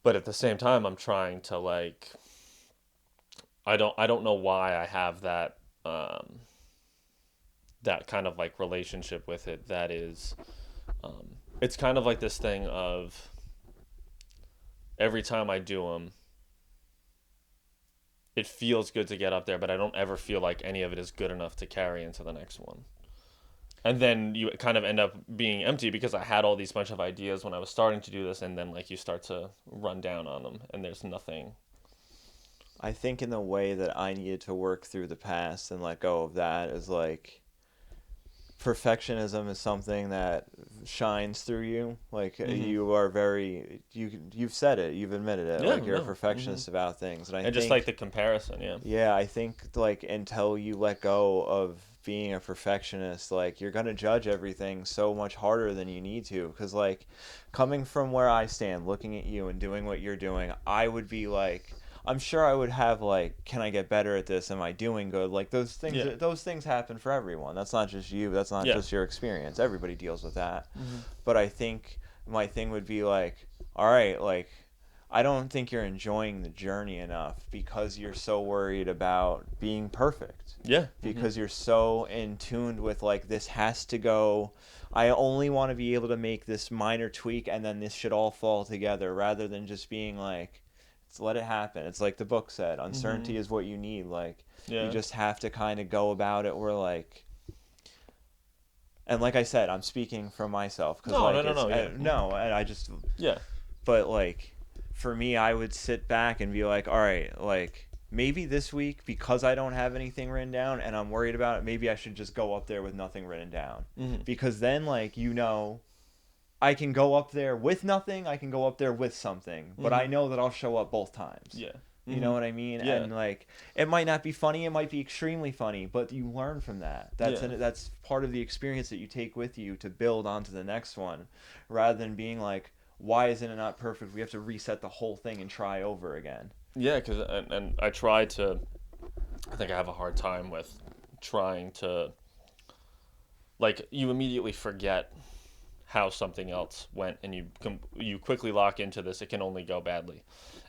but at the same time, I'm trying to like I don't know why I have um, that kind of like relationship with it. That is, it's kind of like this thing of every time I do them, it feels good to get up there, but I don't ever feel like any of it is good enough to carry into the next one. And then you kind of end up being empty because I had all these bunch of ideas when I was starting to do this, and then like you start to run down on them, and there's nothing. I think in the way that I needed to work through the past and let go of that is like perfectionism is something that shines through you. Like Hmm. you are very you've said it, you've admitted it. Yeah, Like you're a no. Hmm. perfectionist about things, and I And just like think the comparison, yeah. yeah, I think like until you let go of being a perfectionist, like you're gonna judge everything so much harder than you need to. Because like coming from where I stand, looking at you and doing what you're doing, I would be like, I'm sure I would have like, can I get better at this? Am I doing good? Like Yeah. those things happen for everyone. That's not just you. That's not Yeah. just your experience. Everybody deals with that. Hmm. But I think my thing would be like, all right, like I don't think you're enjoying the journey enough because you're so worried about being perfect. Yeah. Hmm. Because you're so in tuned with like this has to go. I only want to be able to make this minor tweak and then this should all fall together rather than just being like let it happen. It's like the book said, Hmm. uncertainty is what you need. Like you Yeah. just have to kind of go about it where like and like I said, I'm speaking from myself because No, no, like no, it's no. Yeah. Hmm. no, and I just Yeah. but like for me I would sit back and be like all right like maybe this week because I don't have anything written down and I'm worried about it maybe I should just go up there with nothing written down Hmm. because then like I can go up there with nothing, I can go up there with something, but I Hmm. know that I'll show up both times. Yeah. You know Hmm. what I mean? Yeah. And like it might not be funny, it might be extremely funny, but you learn from that. Yeah. That's part of the experience that you take with you to build onto the next one rather than being like why isn't it not perfect? We have to reset the whole thing and try over again. Yeah. Cause and I try to. I think I have a hard time with trying to like you immediately forget how something else went and you quickly lock into this it can only go badly.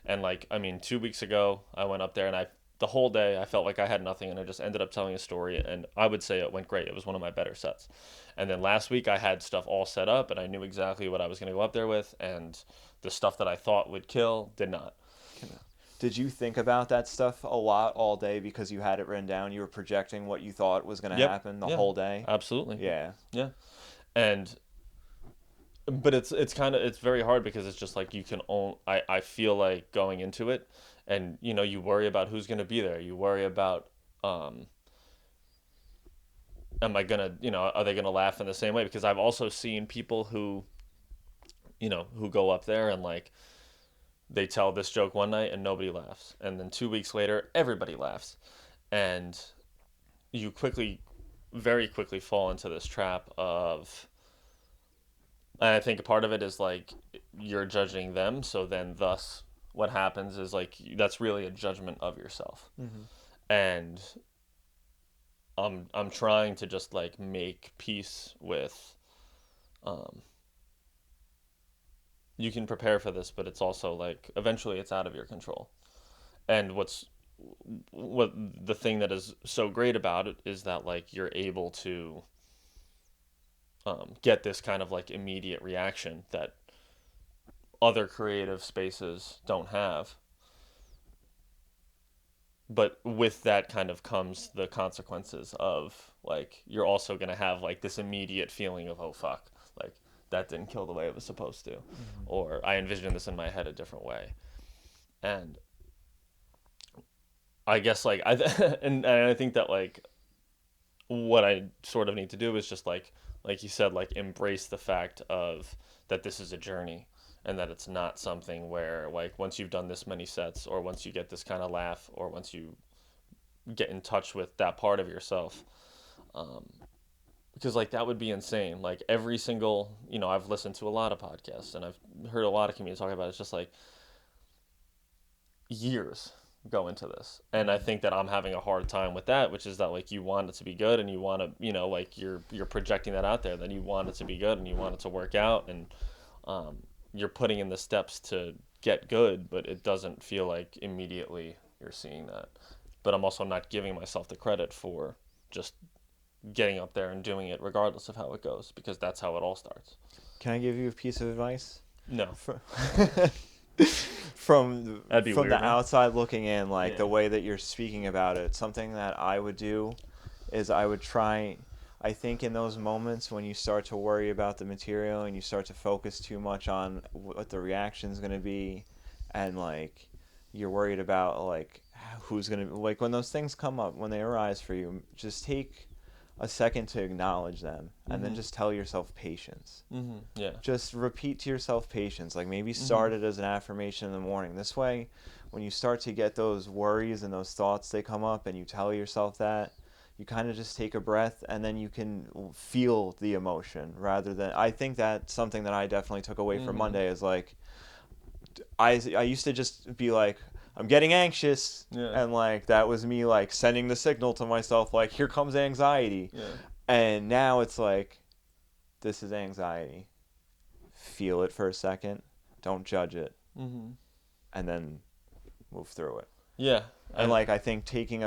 And like I mean 2 weeks ago I went up there and I the whole day I felt like I had nothing and I just ended up telling a story and I would say it went great. It was one of my better sets. And then last week I had stuff all set up and I knew exactly what I was going to go up there with, and the stuff that I thought would kill did not. Did you think about that stuff a lot all day because you had it written down? You were projecting what you thought was going to Yep. happen the Yeah. whole day? Absolutely. Yeah. Yeah. And but it's kind of it's very hard because it's just like you can own I feel like going into it, and you worry about who's going to be there, you worry about um am I gonna are they gonna laugh in the same way, because I've also seen people who go up there and like they tell this joke one night and nobody laughs, and then 2 weeks later everybody laughs, and you quickly very quickly fall into this trap of, and I think a part of it is like you're judging them, so then thus what happens is like that's really a judgment of yourself. Mm-hmm. And I'm trying to just like make peace with, um you can prepare for this, but it's also like eventually it's out of your control. And what the thing that is so great about it is that like you're able to, get this kind of like immediate reaction that other creative spaces don't have. But with that kind of comes the consequences of like you're also going to have like this immediate feeling of, oh fuck, like that didn't kill the way it was supposed to, Mm-hmm. or I envisioned this in my head a different way. And I guess like I and I think that like what I sort of need to do is just like you said, like embrace the fact of that this is a journey, and that it's not something where like once you've done this many sets, or once you get this kind of laugh, or once you get in touch with that part of yourself, um, because like that would be insane. Like every single, I've listened to a lot of podcasts and I've heard a lot of comedians talk about it. It's just like years go into this, and I think that I'm having a hard time with that, which is that like you want it to be good, and you want to, like you're projecting that out there, that you want it to be good and you want it to work out, and um, you're putting in the steps to get good, but it doesn't feel like immediately you're seeing that. But I'm also not giving myself the credit for just getting up there and doing it regardless of how it goes, because that's how it all starts. Can I give you a piece of advice? No. From That'd be from weird, the man. outside looking in, like Yeah. the way that you're speaking about it, something that I would do is I would try. I think in those moments when you start to worry about the material and you start to focus too much on what the reaction's going to be, and like you're worried about like who's going to, like when those things come up, when they arise for you, just take a second to acknowledge them and then Mhm. just tell yourself patience. Mhm. Yeah. Just repeat to yourself patience. Like maybe Mhm. start it as an affirmation in the morning. This way, when you start to get those worries and those thoughts, they come up and you tell yourself that, you kind of just take a breath and then you can feel the emotion rather than. I think that's something that I definitely took away from Mhm. Monday is like, I used to just be like, I'm getting anxious. Yeah. And like, that was me like sending the signal to myself, like, here comes anxiety. Yeah. And now it's like, this is anxiety. Feel it for a second, don't judge it, Mhm. and then move through it. Yeah. And I. like I think taking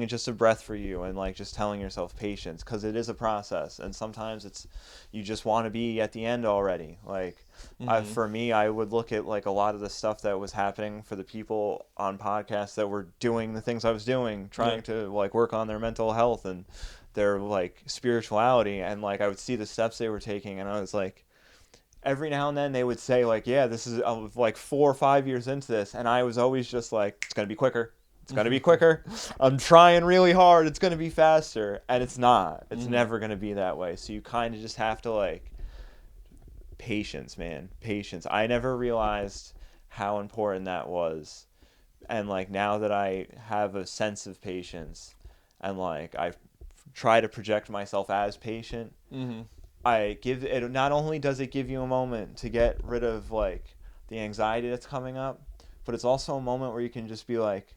just a breath for you and like just telling yourself patience, because it is a process and sometimes it's you just want to be at the end already. Like Mhm. for me, I would look at like a lot of the stuff that was happening for the people on podcasts that were doing the things I was doing, Yeah. trying to like work on their mental health and their like spirituality, and like I would see the steps they were taking and I was like, every now and then they would say like, yeah, this is like 4 or 5 years into this, and I was always just like, it's gonna be quicker, it's gonna be quicker, I'm trying really hard, it's gonna be faster, and it's not, it's Mhm. never gonna be that way. So you kind of just have to like, patience, man, patience. I never realized how important that was, and like now that I have a sense of patience and like I try to project myself as patient, Mhm. I give it, not only does it give you a moment to get rid of like the anxiety that's coming up, but it's also a moment where you can just be like,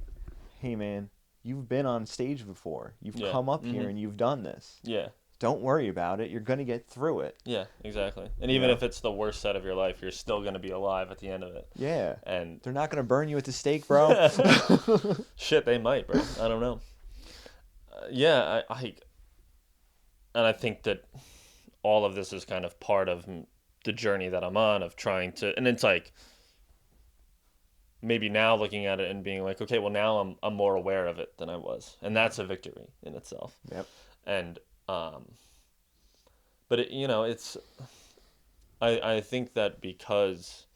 "Hey man, you've been on stage before. You've Yeah. come up here Mhm. and you've done this. Yeah. Don't worry about it. You're going to get through it." Yeah. Exactly. And You even know? if it's the worst set of your life, you're still gonna be alive at the end of it. Yeah. And They're not going to burn you at the stake, bro. shit, they might, bro. I don't know. Yeah. And I think that all of this is kind of part of the journey that I'm on of trying to, and it's like maybe now looking at it and being like, okay, well now I'm more aware of it than I was, and that's a victory in itself. Yep. And but it's I think that because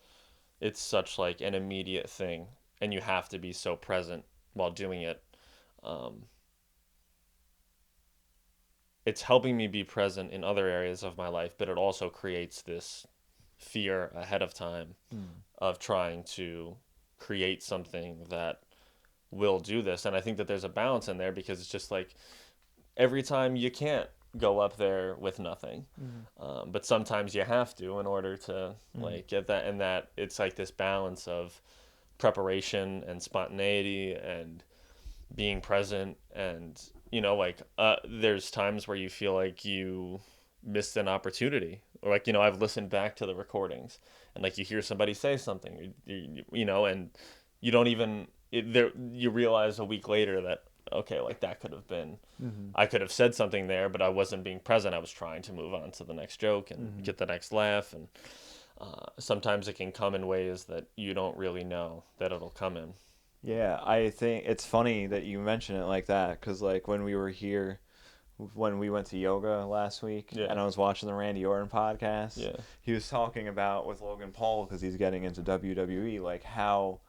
it's such like an immediate thing, and you have to be so present while doing it. Um, it's helping me be present in other areas of my life, but it also creates this fear ahead of time Mm. of trying to create something that will do this. And I think that there's a balance in there, because it's just like every time you can't go up there with nothing. But sometimes you have to in order to like get that, and that it's like this balance of preparation and spontaneity and being present, and like there's times where you feel like you missed an opportunity, or like I've listened back to the recordings and like you hear somebody say something, and you don't even there you realize a week later that okay, like that could have been I could have said something there, but I wasn't being present. I was trying to move on to the next joke and get the next laugh, and sometimes it can come in ways that you don't really know that it'll come in. Yeah, I think it's funny that you mention it like that because, like, when we were here, when we went to yoga last week, Yeah. and I was watching the Randy Orton podcast, Yeah. he was talking about with Logan Paul because he's getting into WWE, like how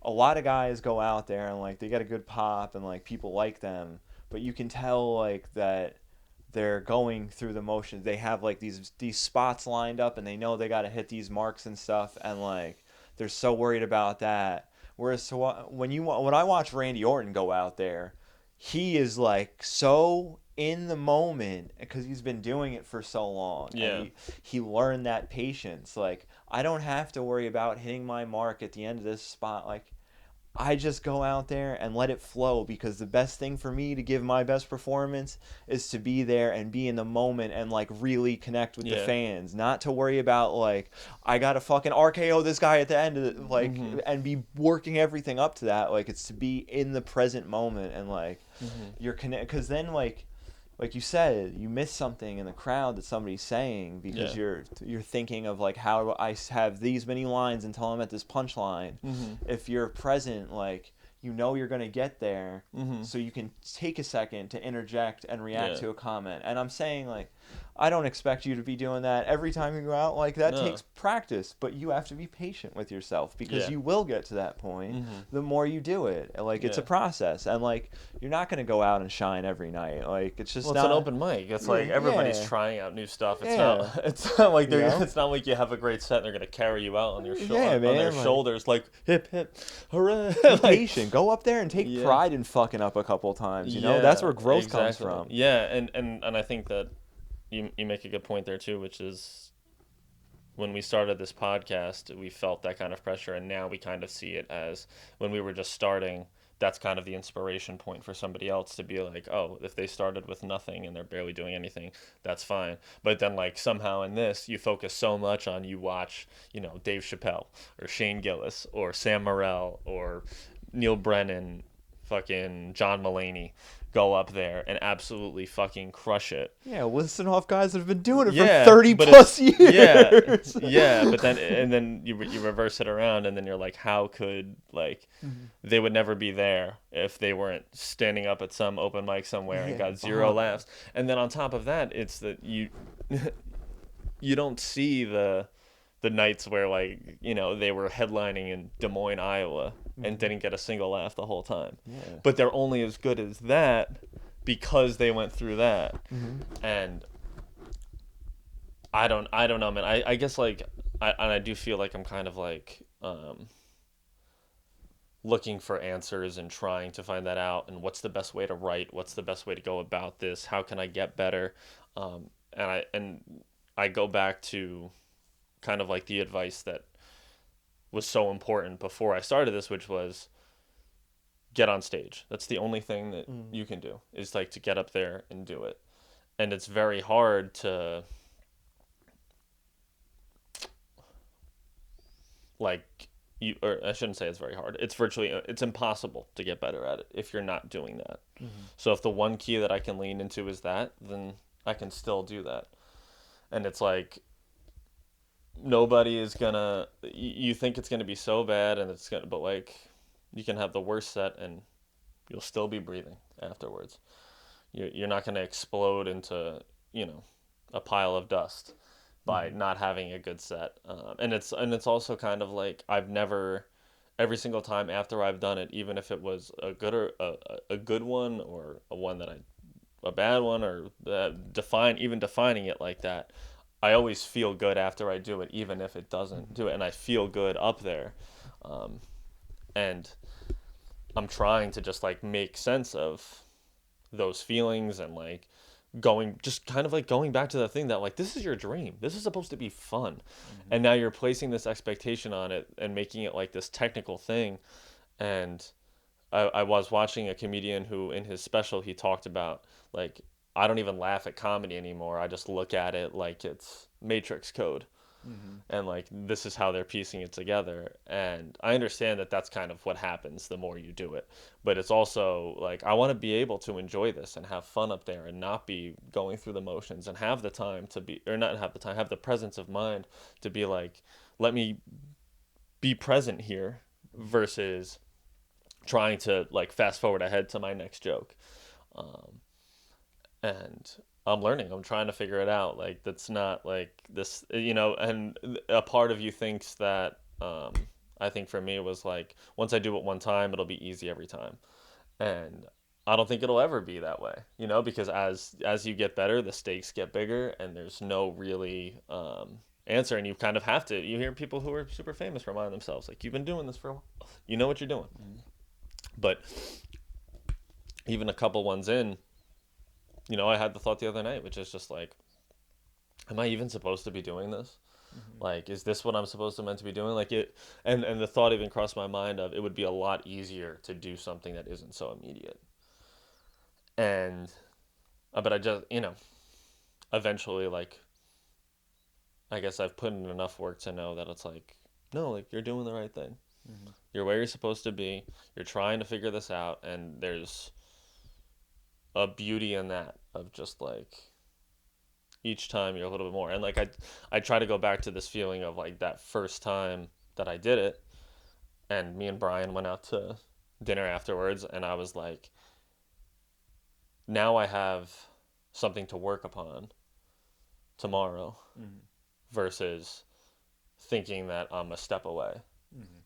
a lot of guys go out there and like they get a good pop and like people like them, but you can tell like that they're going through the motions. They have like these spots lined up and they know they got to hit these marks and stuff, and like they're so worried about that. Whereas when I watch Randy Orton go out there, he is like so in the moment because he's been doing it for so long. Yeah. And he learned that patience. Like, I don't have to worry about hitting my mark at the end of this spot. Like, I just go out there and let it flow because the best thing for me to give my best performance is to be there and be in the moment and like really connect with the fans, not to worry about like I got to fucking RKO this guy at the end of it, like and be working everything up to that. Like, it's to be in the present moment and like you're connect, because then like you said, you miss something in the crowd that somebody's saying because you're thinking of like how do I have these many lines until I'm at this punchline. If you're present, like you're gonna get there, so you can take a second to interject and react to a comment. And I'm saying like I don't expect you to be doing that every time you go out. Like that takes practice, but you have to be patient with yourself because you will get to that point the more you do it. Like it's a process, and like you're not gonna go out and shine every night. Like it's just it's an open mic. It's like everybody's trying out new stuff. It's not. It's not like it's not like you have a great set and they're gonna carry you out on your on their shoulders like hip hip hooray. Be patient. Go up there and take pride in fucking up a couple times. You know that's where growth comes from. Yeah, and I think that you make a good point there too, which is when we started this podcast, we felt that kind of pressure, and now we kind of see it as when we were just starting. That's kind of the inspiration point for somebody else to be like, oh, if they started with nothing and they're barely doing anything, that's fine. But then like somehow in this, you focus so much on you watch, Dave Chappelle or Shane Gillis or Sam Morril or Neil Brennan, fucking John Mulaney go up there and absolutely fucking crush it. Yeah, listen off guys that have been doing it for 30 plus years. Yeah, but then you reverse it around and then you're like, how could they would never be there if they weren't standing up at some open mic somewhere and got zero laughs. And then on top of that, it's that you don't see the nights where they were headlining in Des Moines, Iowa and didn't get a single laugh the whole time. But they're only as good as that because they went through that. And I don't know, man. I guess I do feel like I'm kind of looking for answers and trying to find that out, and what's the best way to write, what's the best way to go about this, how can I get better, and I go back to kind of like the advice that was so important before I started this, which was get on stage. That's the only thing that you can do, is to get up there and do it. And it's very hard to or I shouldn't say it's very hard. It's impossible to get better at it if you're not doing that. So if the one key that I can lean into is that, then I can still do that. And it's like, nobody is gonna, you think it's gonna be so bad and but you can have the worst set and you'll still be breathing afterwards. You're not gonna explode into a pile of dust by not having a good set. And it's also kind of like, I've never, every single time after I've done it, even if it was a good one or a bad one, or defining it like that, I always feel good after I do it, even if it doesn't do it, and I feel good up there. And I'm trying to just make sense of those feelings and like just kind of like going back to the thing that like this is your dream. This is supposed to be fun. And now you're placing this expectation on it and making it like this technical thing. And I was watching a comedian who in his special he talked about like I don't even laugh at comedy anymore. I just look at it like it's Matrix code. And like this is how they're piecing it together, and I understand that that's kind of what happens the more you do it, but it's also like I want to be able to enjoy this and have fun up there and not be going through the motions and have the time to be, or not have the time, have the presence of mind to be like, let me be present here versus trying to like fast forward ahead to my next joke. And I'm learning. I'm trying to figure it out. Like that's not like this, And a part of you thinks that. I think for me it was like once I do it one time, it'll be easy every time, and I don't think it'll ever be that way. Because as you get better, the stakes get bigger, and there's no really answer, and you kind of have to. You hear people who are super famous remind themselves like you've been doing this for a while, you know what you're doing, but even a couple ones in. I had the thought the other night, which is just like, am I even supposed to be doing this? Like, is this what I'm supposed to meant to be doing? Like it, and the thought even crossed my mind of it would be a lot easier to do something that isn't so immediate. And, but I just, eventually, like, I guess I've put in enough work to know that it's like, no, like you're doing the right thing. You're where you're supposed to be. You're trying to figure this out, and there's a beauty in that of just like each time you're a little bit more. And like I try to go back to this feeling of like that first time that I did it, and me and Brian went out to dinner afterwards, and I was like, now I have something to work upon tomorrow versus thinking that I'm a step away.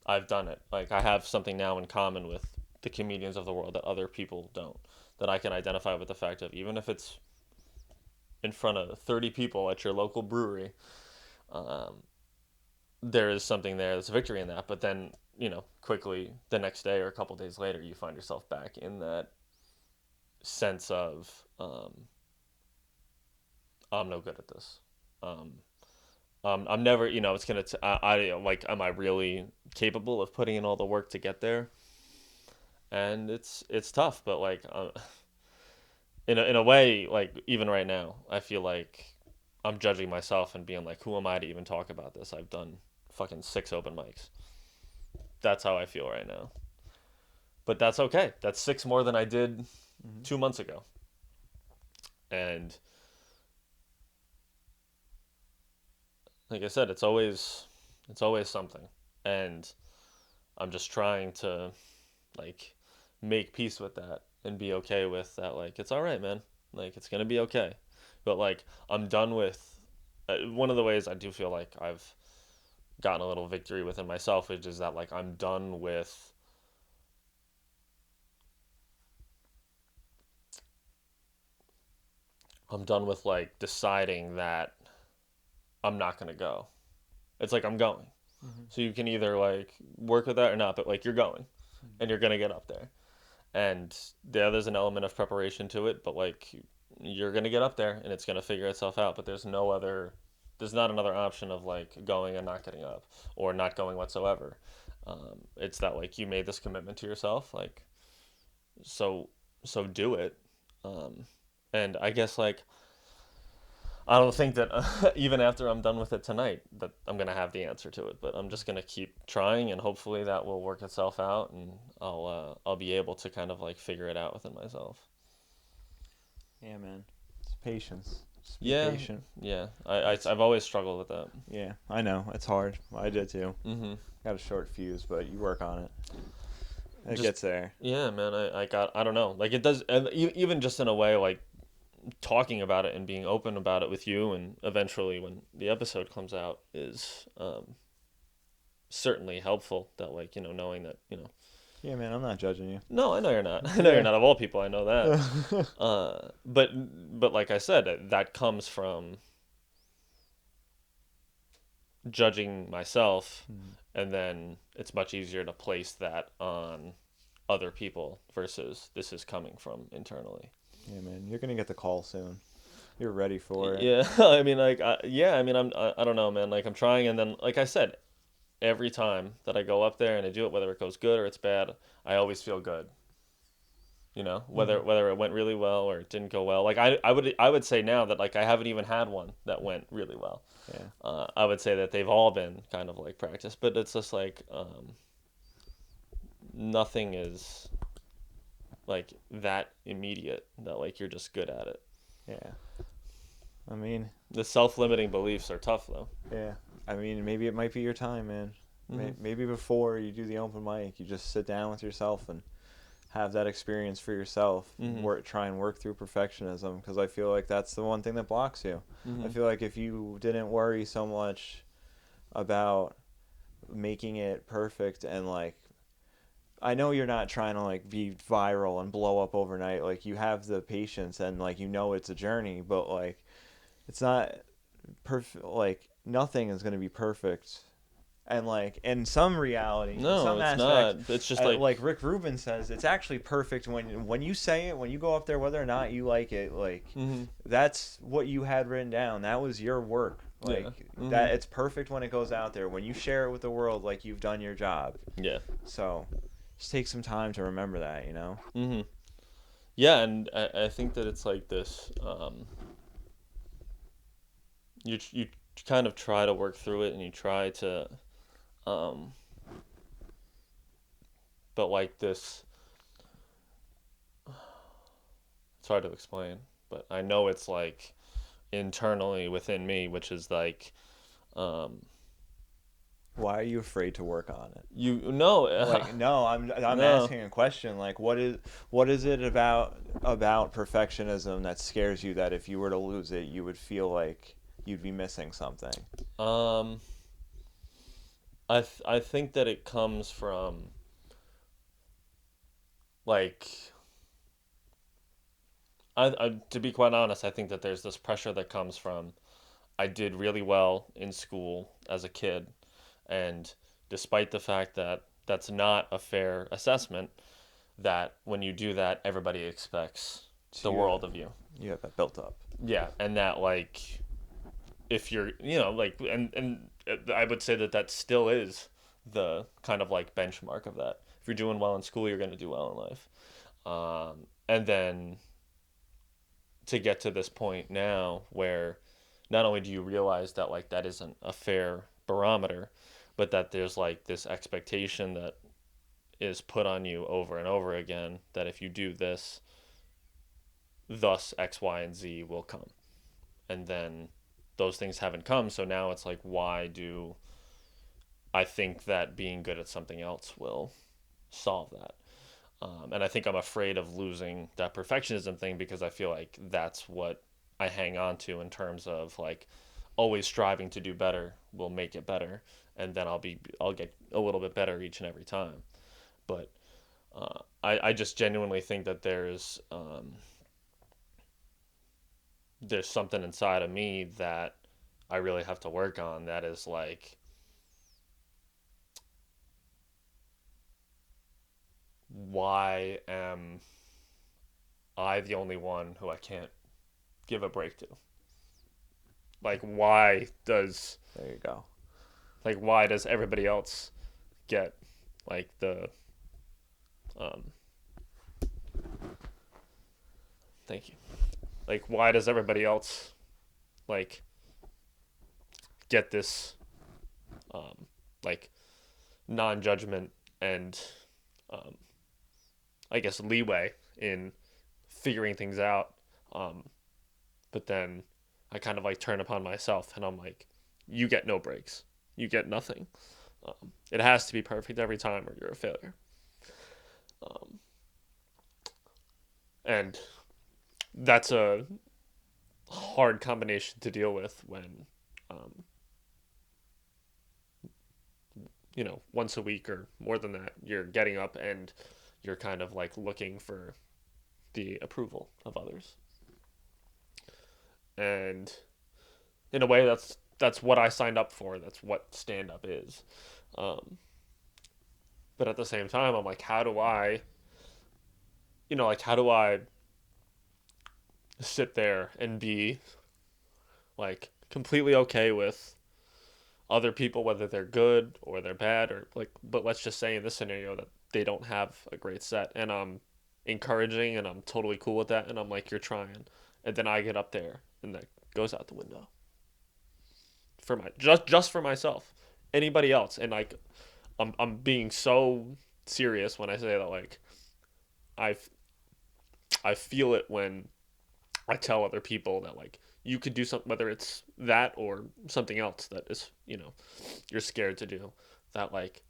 I've done it. Like I have something now in common with the comedians of the world that other people don't, that I can identify with the fact of, even if it's in front of 30 people at your local brewery, there is something there. There's a victory in that. But then, quickly the next day or a couple days later, you find yourself back in that sense of, I'm no good at this. I'm never, it's going to, I like, am I really capable of putting in all the work to get there? And it's tough, but like, in a way, like even right now, I feel like I'm judging myself and being like, who am I to even talk about this? I've done fucking 6 open mics. That's how I feel right now. But that's okay. That's 6 more than I did 2 months ago. And like I said, it's always something. And I'm just trying to like make peace with that and be okay with that. Like, it's all right, man. Like, it's going to be okay. But like, I'm done with one of the ways I do feel like I've gotten a little victory within myself, which is that like, I'm done with like deciding that I'm not going to go. It's like I'm going. So you can either like work with that or not, but like you're going and you're going to get up there. And yeah, there's an element of preparation to it, but like you're going to get up there and it's going to figure itself out. But there's not another option of like going and not getting up or not going whatsoever. It's that like you made this commitment to yourself, like, so do it. And I guess like, I don't think that even after I'm done with it tonight that I'm gonna have the answer to it, but I'm just gonna keep trying, and hopefully that will work itself out, and I'll be able to kind of like figure it out within myself. Yeah, man. It's patience. Just be Yeah, patient. yeah. I've always struggled with that. Yeah, I know. It's hard. I did too. Mm-hmm. Got a short fuse, but you work on it. It Just- gets there. Yeah, man. I don't know. Like it does, and even just in a way like talking about it and being open about it with you, and eventually when the episode comes out is certainly helpful, that like knowing that Yeah, man. I'm not judging you. no, I know you're not. I know you're not, of all people, I know that. But like I said, that comes from judging myself, and then it's much easier to place that on other people versus this is coming from internally. Yeah, man, you're gonna get the call soon. You're ready for it. Yeah, I mean, like, yeah, I mean, I don't know, man. Like, I'm trying, and then, like I said, every time that I go up there and I do it, whether it goes good or it's bad, I always feel good. You know, Hmm. whether it went really well or it didn't go well. Like, I would say now that like I haven't even had one that went really well. Yeah, I would say that they've all been kind of like practice, but it's just like nothing is like that immediate that like you're just good at it. yeah. I mean, The self-limiting beliefs are tough though. yeah. I mean, maybe it might be your time, man. Hmm. Maybe before you do the open mic, you just sit down with yourself and have that experience for yourself. Hmm. Work, try and work through perfectionism because I feel like that's the one thing that blocks you. I Hmm. feel like if you didn't worry so much about making it perfect and like I know you're not trying to like be viral and blow up overnight. Like you have the patience and like you know it's a journey, but like it's not perfect. Like nothing is going to be perfect. And like in some reality, in No, some it's aspects, not. It's just like, like Rick Rubin says, it's actually perfect when you say it, when you go up there, whether or not you like it. Like hmm, that's what you had written down. That was your work. yeah, Like hmm, that, it's perfect when it goes out there. When you share it with the world, like you've done your job. yeah, So just take some time to remember that. You know. hmm, yeah, and I think that it's like this. You kind of try to work through it, and you try to, um, but like this, it's hard to explain. But I know it's like internally within me, which is like, um, Why are you afraid to work on it? you no, Like no, I'm no. asking a question. Like what is it about perfectionism that scares you that if you were to lose it, you would feel like you'd be missing something? Um, I think that it comes from like to be quite honest, I think that there's this pressure that comes from I did really well in school as a kid, and despite the fact that that's not a fair assessment, that when you do that, everybody expects So the world of you. you have that built up. Yeah, and that like if you're, like and I would say that that still is the kind of like benchmark of that. If you're doing well in school, you're going to do well in life. And then to get to this point now where not only do you realize that like that isn't a fair barometer, but that there's like this expectation that is put on you over and over again that if you do this, thus X, Y, and Z will come. And then those things haven't come. So now it's like, why do I think that being good at something else will solve that? And I think I'm afraid of losing that perfectionism thing because I feel like that's what I hang on to in terms of like always striving to do better will make it better, and then I'll get a little bit better each and every time. But I just genuinely think that there's something inside of me that I really have to work on. That is like, why am I the only one who I can't give a break to? Like There you go. why does everybody else get like the um thank you. Like why does everybody else like get this um like non-judgment and um I guess leeway in figuring things out, um but then I kind of like turn upon myself and I'm like, you get no breaks, you get nothing. It has to be perfect every time or you're a failure. um, and that's a hard combination to deal with when um, once a week or more than that you're getting up and you're kind of like looking for the approval of others. And in a way, that's what I signed up for. That's what stand up is. um, but at the same time I'm like, how do I sit there and be like completely okay with other people, whether they're good or they're bad, or like, but let's just say in this scenario that they don't have a great set, and I'm encouraging and I'm totally cool with that, and I'm like, you're trying, and then I get up there and that goes out the window for my just for myself. Anybody else, and like, I'm being so serious when I say that, like, I I feel it when I tell other people that, like, you could do something, whether it's that or something else that is, you're scared to do. That, like,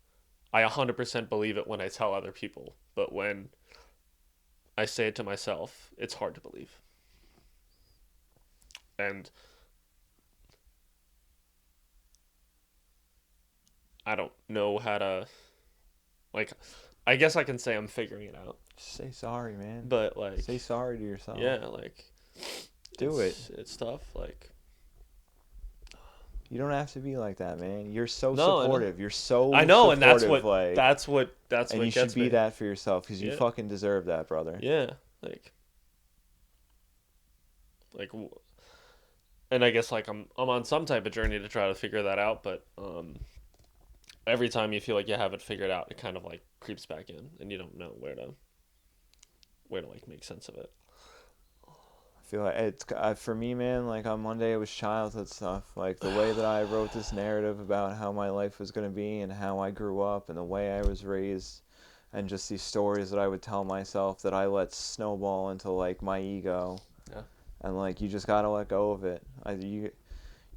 I 100% believe it when I tell other people, but when I say it to myself, it's hard to believe. And I don't know how to, like, I guess I can say I'm figuring it out, Just say sorry, man. but like, Say sorry to yourself. yeah, like, Do it. It's tough. Like, You don't have to be like that, man. You're so no, supportive. You're so I know, and supportive, like, that's what and you should gets be me. that for yourself because you Yeah. fucking deserve that, brother. Yeah, like, and I guess like I'm on some type of journey to try to figure that out, but every time you feel like you have it figured out, it kind of like creeps back in, and you don't know where to like make sense of it. I feel like it's for me, man. Like on Monday, it was childhood stuff. Like the way that I wrote this narrative about how my life was gonna be and how I grew up and the way I was raised, and just these stories that I would tell myself that I let snowball into like my ego. Yeah. And like you just gotta let go of it.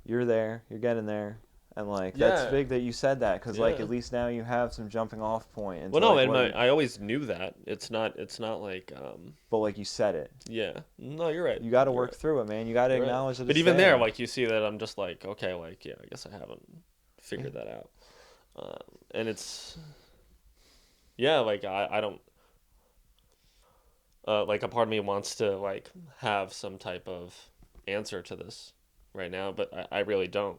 You're there. You're getting there. And like that's Yeah. big that you said that because like Yeah. at least now you have some jumping off point. Into, Well, no, like, and what I always knew that it's not like but like you said it. yeah, no, you're right. You got to You're work right. through it, man. You got to You're right. acknowledge that But it's even there, there. like you see that I'm just like, okay, like, yeah, I guess I haven't figured that out, and it's yeah, like I don't like a part of me wants to like have some type of answer to this right now, but I really don't,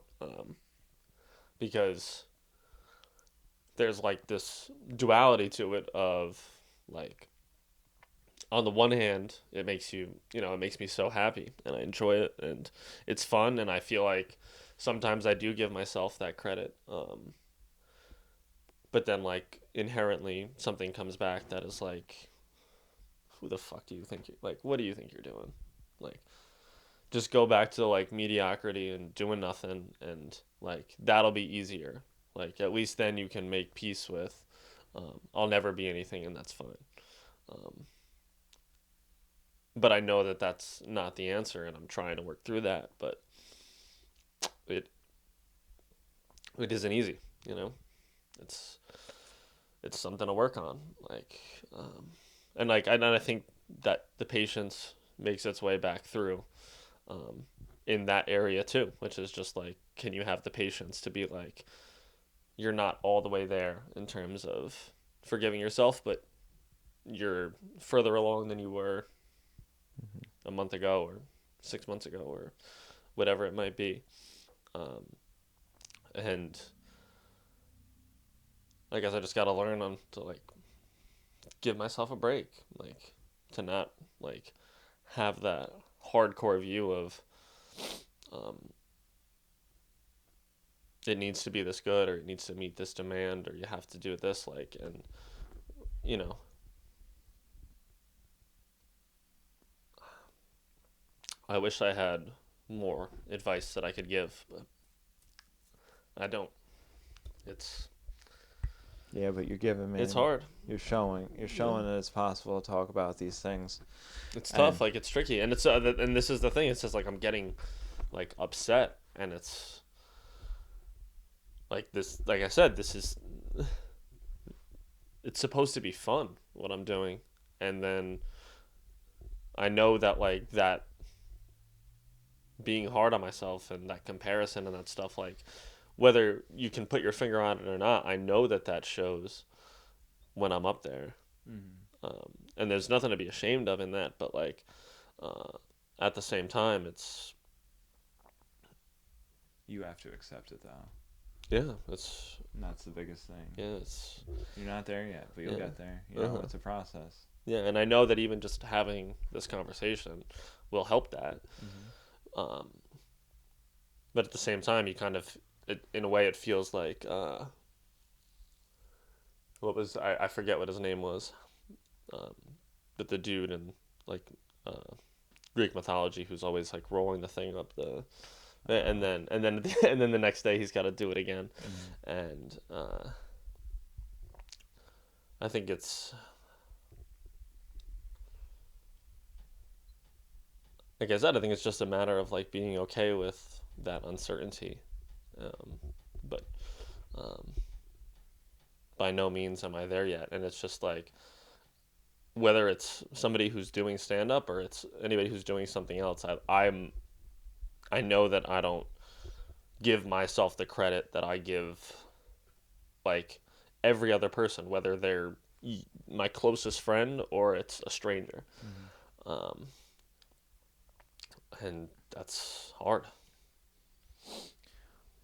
because there's like this duality to it of like, on the one hand, it makes it makes me so happy and I enjoy it and it's fun, and I feel like sometimes I do give myself that credit, but then like inherently something comes back that is like, who the fuck do you think you like, what do you think you're doing, like, just go back to like mediocrity and doing nothing, and like that'll be easier, like at least then you can make peace with, I'll never be anything and that's fine, um, but I know that that's not the answer, and I'm trying to work through that. But it it isn't easy, you know. It's it's something to work on, like, and like, and I think that the patience makes its way back through, um, in that area too, which is just like, can you have the patience to be like, you're not all the way there in terms of forgiving yourself, but you're further along than you were a month ago or 6 months ago or whatever it might be, um, and I guess I just gotta learn on to like give myself a break, like to not like have that hardcore view of, um, it needs to be this good or it needs to meet this demand or you have to do this, like, and you know I wish I had more advice that I could give, but I don't. It's Yeah, but you're giving, man. it's hard. You're showing. You're showing that it's possible to talk about these things. It's And tough. Like, it's tricky, and it's and this is the thing. It's just like I'm getting like upset, and it's like this. Like I said, this is it's supposed to be fun what I'm doing, and then I know that like that being hard on myself and that comparison and that stuff, like whether you can put your finger on it or not, I know that that shows when I'm up there, and there's nothing to be ashamed of in that. But like, uh, at the same time, it's you have to accept it, though. yeah, it's And that's the biggest thing. yeah, it's You're not there yet, but you'll Yeah. get there. You know, Uh-huh. it's a process. Yeah, and I know that even just having this conversation will help that. Um, but at the same time, you kind of, in a way, it feels like what was I forget what his name was, um, but the dude in like uh, Greek mythology who's always like rolling the thing up the, and then the next day he's got to do it again, and I think it's like I said, I think it's just a matter of like being okay with that uncertainty, um, but um, by no means am I there yet, and it's just like whether it's somebody who's doing stand up or it's anybody who's doing something else, I know that I don't give myself the credit that I give like every other person, whether they're my closest friend or it's a stranger. Um, and that's hard.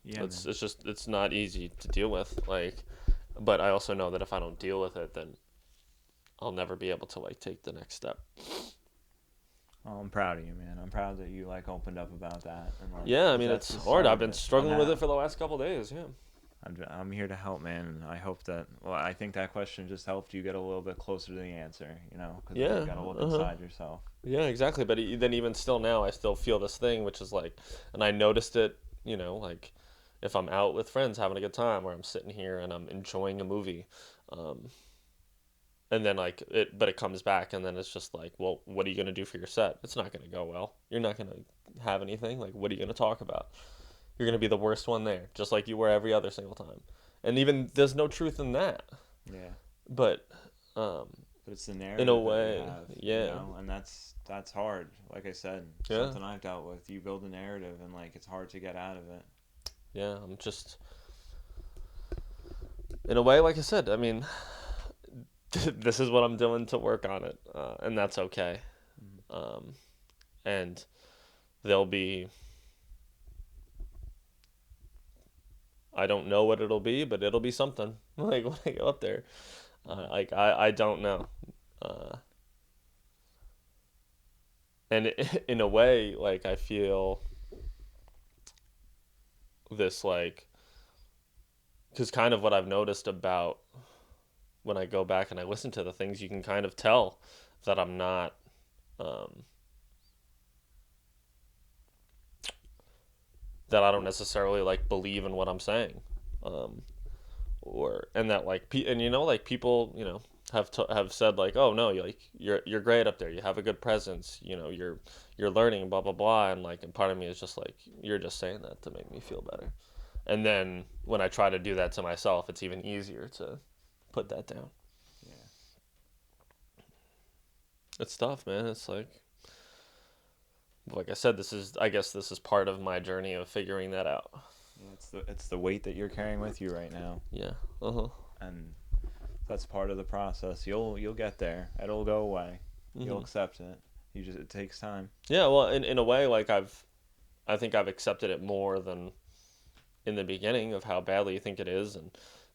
Yeah, It's man. it's just it's not easy to deal with. Like, but I also know that if I don't deal with it, then I'll never be able to like take the next step. Oh, I'm proud of you, man. I'm proud that you like opened up about that, and like, Yeah, I 'cause mean that's it's the hard. start I've of been it. I'm struggling with it ha- for the last couple days. Yeah. I'm here to help, man. And I hope that. Well, I think that question just helped you get a little bit closer to the answer. You know, because you Yeah. got to look Uh huh. inside yourself. Yeah, exactly. But then even still now, I still feel this thing, which is like, and I noticed it. Like if I'm out with friends having a good time, or I'm sitting here and I'm enjoying a movie, um, and then like but it comes back, and then it's just like, well, what are you gonna do for your set? It's not gonna go well. You're not gonna have anything. Like, what are you gonna talk about? You're gonna be the worst one there, just like you were every other single time. And even there's no truth in that. Yeah, But um, but it's the in a narrative that we way, have, you yeah, know, and that's hard. Like I said, yeah, something I've dealt with. You build a narrative, and like it's hard to get out of it. yeah. I'm just in a way, like I said. I mean, this is what I'm doing to work on it, and that's okay. Mhm. Um, and there'll be I don't know what it'll be, but it'll be something. Like when I go up there, like I don't know. Uh, and in a way, like I feel this like because kind of what I've noticed about when I go back and I listen to the things, you can kind of tell that I'm not um, that I don't necessarily like believe in what I'm saying, um, or and that like and like people have said like, oh no, you're great up there, you have a good presence, you're learning, blah blah blah, and like and part of me is just like, you're just saying that to make me feel better. And then when I try to do that to myself, it's even easier to put that down. Yeah, It's tough, man. It's like I said, I guess this is part of my journey of figuring that out. yeah. It's the weight that you're carrying with you right now, Yeah. Uh-huh. and that's part of the process. You'll get there. It'll go away. You'll Mhm. accept it. It takes time. Yeah, well, in a way, like I think I've accepted it more than in the beginning of how badly you think it is, and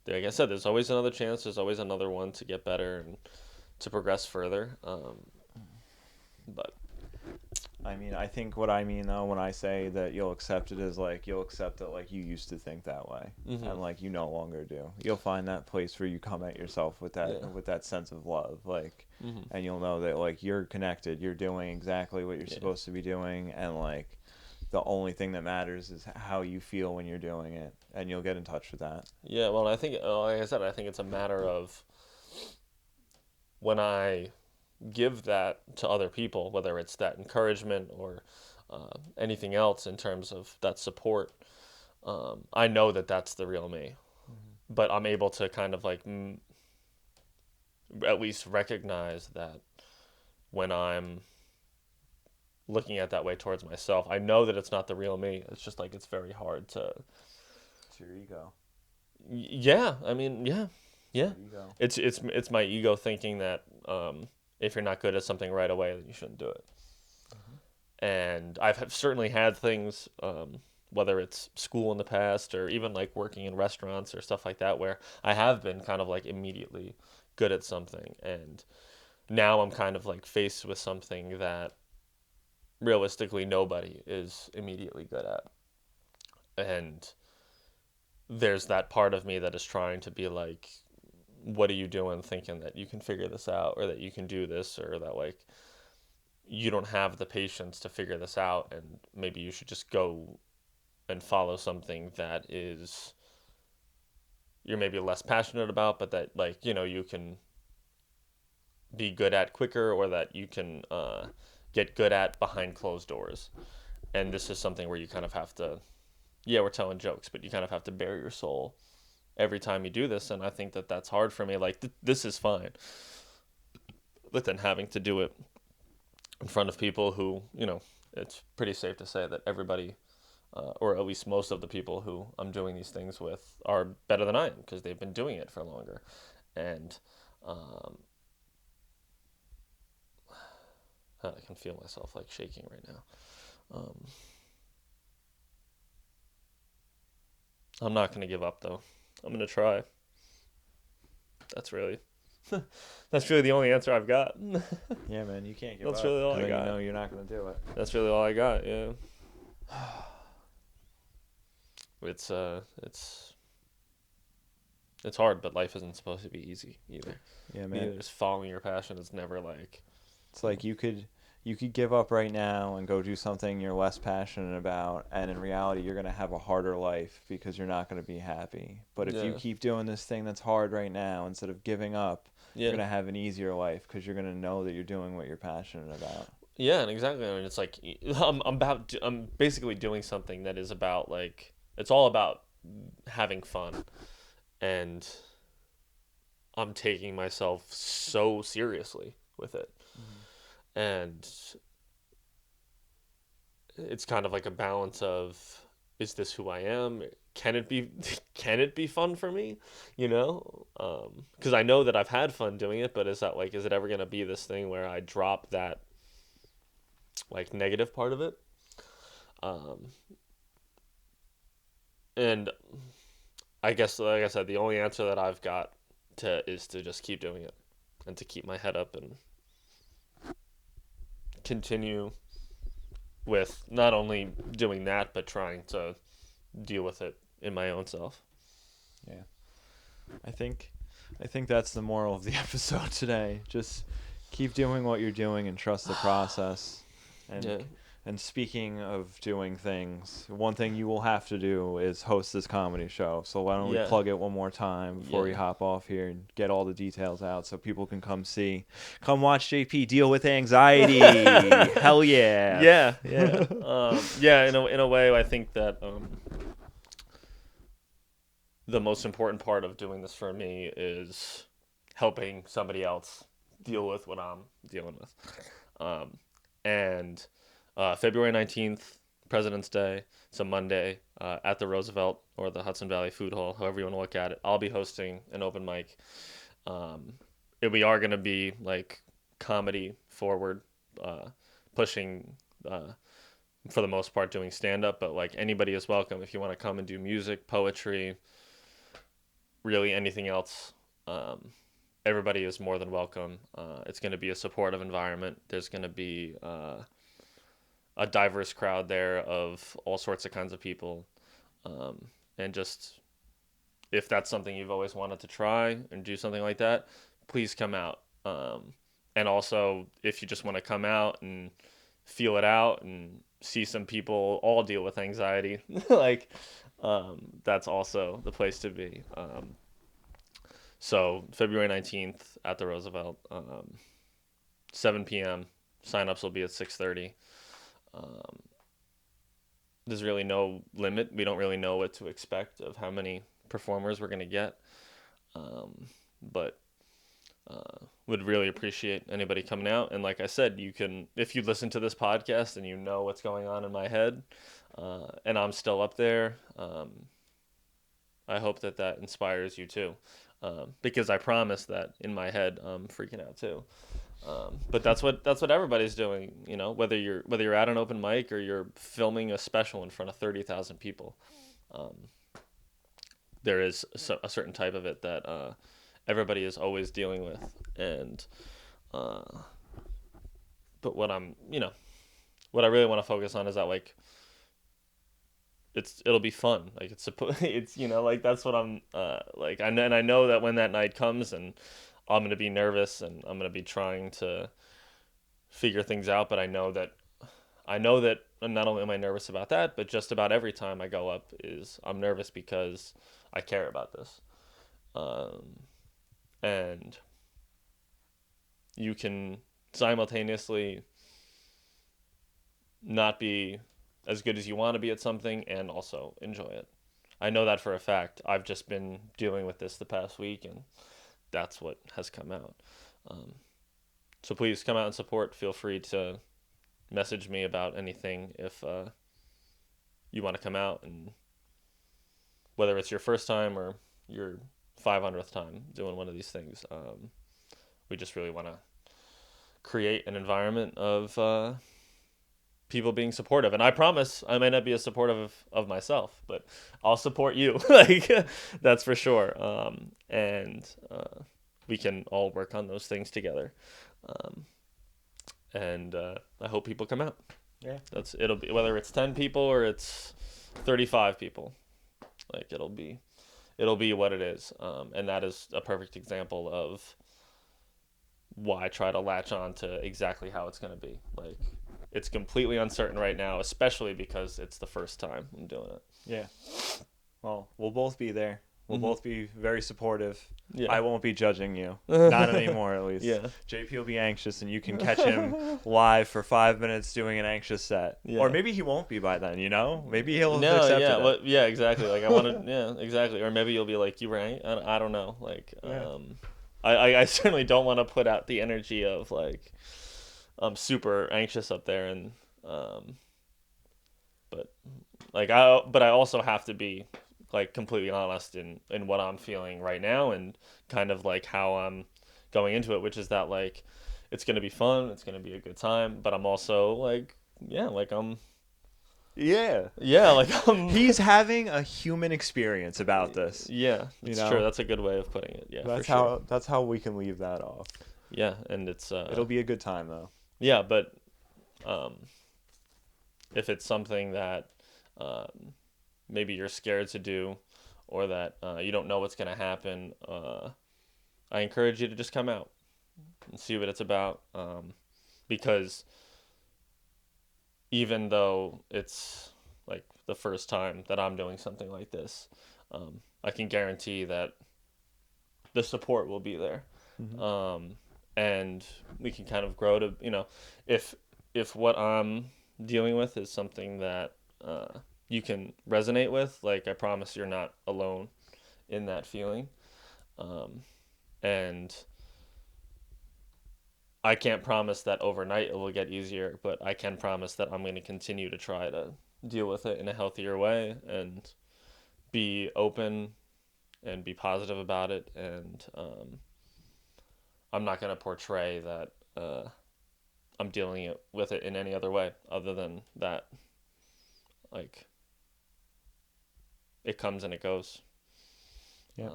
like I said, there's always another chance. There's always another one to get better and to progress further. But I mean, I think what I mean though when I say that you'll accept it is like you'll accept that like you used to think that way, hmm and like you no longer do. You'll find that place where you come at yourself yeah, with that sense of love, like, hmm and you'll know that like you're connected. You're doing exactly what you're yeah, supposed to be doing, and like the only thing that matters is how you feel when you're doing it, and you'll get in touch with that. yeah. Well, I think, like I said, I think it's a matter of when I give that to other people, whether it's that encouragement or anything else in terms of that support. I know that that's the real me, Mm-hmm. but I'm able to kind of like at least recognize that when I'm looking at that way towards myself, I know that it's not the real me. It's just like it's very hard to. It's your ego. Yeah, I mean, yeah, It's yeah. your ego. It's my ego thinking that if you're not good at something right away, then you shouldn't do it. Mm-hmm. And I've certainly had things, whether it's school in the past or even like working in restaurants or stuff like that, where I have been kind of like immediately good at something, and now I'm kind of like faced with something that realistically nobody is immediately good at. And there's that part of me that is trying to be like, what are you doing thinking that you can figure this out, or that you can do this, or that like you don't have the patience to figure this out, and maybe you should just go and follow something that is you're maybe less passionate about, but that like you can be good at quicker, or that you can get good at behind closed doors. And this is something where you kind of have to, yeah, we're telling jokes, but you kind of have to bare your soul every time you do this. And I think that that's hard for me. Like this is fine, but then having to do it in front of people who, it's pretty safe to say that everybody, or at least most of the people who I'm doing these things with, are better than I am because they've been doing it for longer. And I can feel myself like shaking right now. I'm not going to give up though. I'm going to try. That's really the only answer I've got. Yeah, man, you can't give That's up. really all I And then got. you know you're not going to do it. That's really all I got. Yeah. It's hard, but life isn't supposed to be easy either. Yeah, man. Just following your passion is never like. It's like you could give up right now and go do something you're less passionate about, and in reality you're going to have a harder life because you're not going to be happy. But if you keep doing this thing that's hard right now, instead of giving up, you're going to have an easier life because you're going to know that you're doing what you're passionate about. Yeah, and exactly. I mean, it's like I'm basically doing something that is about like it's all about having fun, and I'm taking myself so seriously with it. And it's kind of like a balance of, is this who I am? Can it be fun for me? Because I know that I've had fun doing it, but is it ever going to be this thing where I drop that like negative part of it? And I guess, like I said, the only answer that I've got is to just keep doing it, and to keep my head up and continue with not only doing that, but trying to deal with it in my own self. Yeah. I think that's the moral of the episode today. Just keep doing what you're doing and trust the process. And speaking of doing things, one thing you will have to do is host this comedy show. So why don't we plug it one more time before we hop off here and get all the details out so people can come watch JP deal with anxiety. Hell yeah. Yeah. In a way, I think that the most important part of doing this for me is helping somebody else deal with what I'm dealing with. And February 19th, President's Day, it's a Monday, at the Roosevelt or the Hudson Valley Food Hall, however you want to look at it. I'll be hosting an open mic. We are going to be like comedy forward, pushing, for the most part, doing stand-up, but like anybody is welcome if you want to come and do music, poetry, really anything else. Everybody is more than welcome. It's going to be a supportive environment. There's going to be a diverse crowd there of all sorts of kinds of people. And just, if that's something you've always wanted to try and do something like that, please come out. And also, if you just want to come out and feel it out and see some people all deal with anxiety, that's also the place to be. So February 19th at the Roosevelt, 7 p.m. Sign-ups will be at 6:30. There's really no limit. We don't really know what to expect of how many performers we're going to get. But would really appreciate anybody coming out. And like I said, you can, if you listen to this podcast and you know what's going on in my head, and I'm still up there, I hope that inspires you too. Because I promise that in my head I'm freaking out too. But that's what everybody's doing, whether you're at an open mic or you're filming a special in front of 30,000 people. There is a certain type of it that everybody is always dealing with, and But what what I really want to focus on is that like it'll be fun. Like it's like that's what I'm like. I know that when that night comes and I'm gonna be nervous and I'm gonna be trying to figure things out. But I know that not only am I nervous about that, but just about every time I go up I'm nervous because I care about this. And you can simultaneously not be as good as you want to be at something and also enjoy it. I know that for a fact. I've just been dealing with this the past week, and that's what has come out. So please come out and support. Feel free to message me about anything if you want to come out, and whether it's your first time or your 500th time doing one of these things. We just really want to create an environment of people being supportive, and I promise I may not be as supportive of myself, but I'll support you. Like that's for sure. And we can all work on those things together. And I hope people come out. Yeah. It'll be whether it's 10 people or it's 35 people. Like it'll be what it is. And that is a perfect example of why I try to latch on to exactly how it's going to be. Like it's completely uncertain right now, especially because it's the first time I'm doing it. Yeah. Well, we'll both be there. We'll both be very supportive. Yeah. I won't be judging you. Not anymore, at least. Yeah. JP will be anxious, and you can catch him live for 5 minutes doing an anxious set. Yeah. Or maybe he won't be by then, Maybe he'll No, accept yeah, it. well, yeah, exactly. Like I want to, yeah, exactly. Or maybe you'll be like, you right? I don't know. Like, Yeah. I certainly don't want to put out the energy of like, I'm super anxious up there, and but I also have to be like completely honest in what I'm feeling right now and kind of like how I'm going into it, which is that like it's gonna be fun, it's gonna be a good time, but I'm also like like I'm He's having a human experience about this. Yeah, it's true. That's a good way of putting it. Yeah, that's for sure. That's how we can leave that off. Yeah, and it's It'll be a good time though. Yeah, but if it's something that maybe you're scared to do, or that you don't know what's going to happen, I encourage you to just come out and see what it's about. Because even though it's like the first time that I'm doing something like this, I can guarantee that the support will be there. Mm-hmm. And we can kind of grow to, if what I'm dealing with is something that you can resonate with, like I promise you're not alone in that feeling. And I can't promise that overnight it will get easier, but I can promise that I'm going to continue to try to deal with it in a healthier way and be open and be positive about it. And I'm not going to portray that I'm dealing with it in any other way other than that, like, it comes and it goes. Yeah.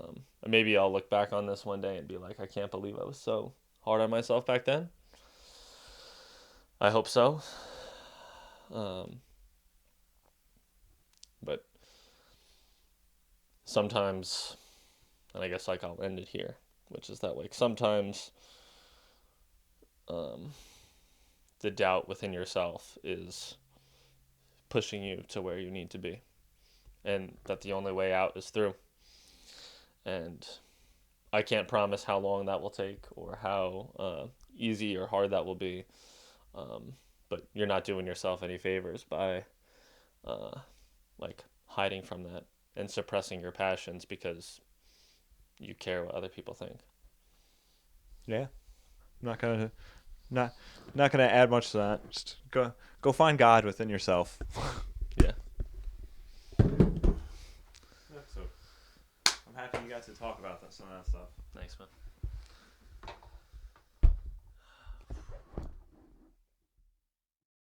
Maybe I'll look back on this one day and be like, I can't believe I was so hard on myself back then. I hope so. But sometimes, and I guess like I'll end it here, which is that like sometimes the doubt within yourself is pushing you to where you need to be, and that the only way out is through. And I can't promise how long that will take or how easy or hard that will be, but you're not doing yourself any favors by like hiding from that and suppressing your passions because you care what other people think. Yeah. I'm not gonna add much to that. Just go find God within yourself. Yeah. So I'm happy you got to talk about some of that stuff. Thanks, man.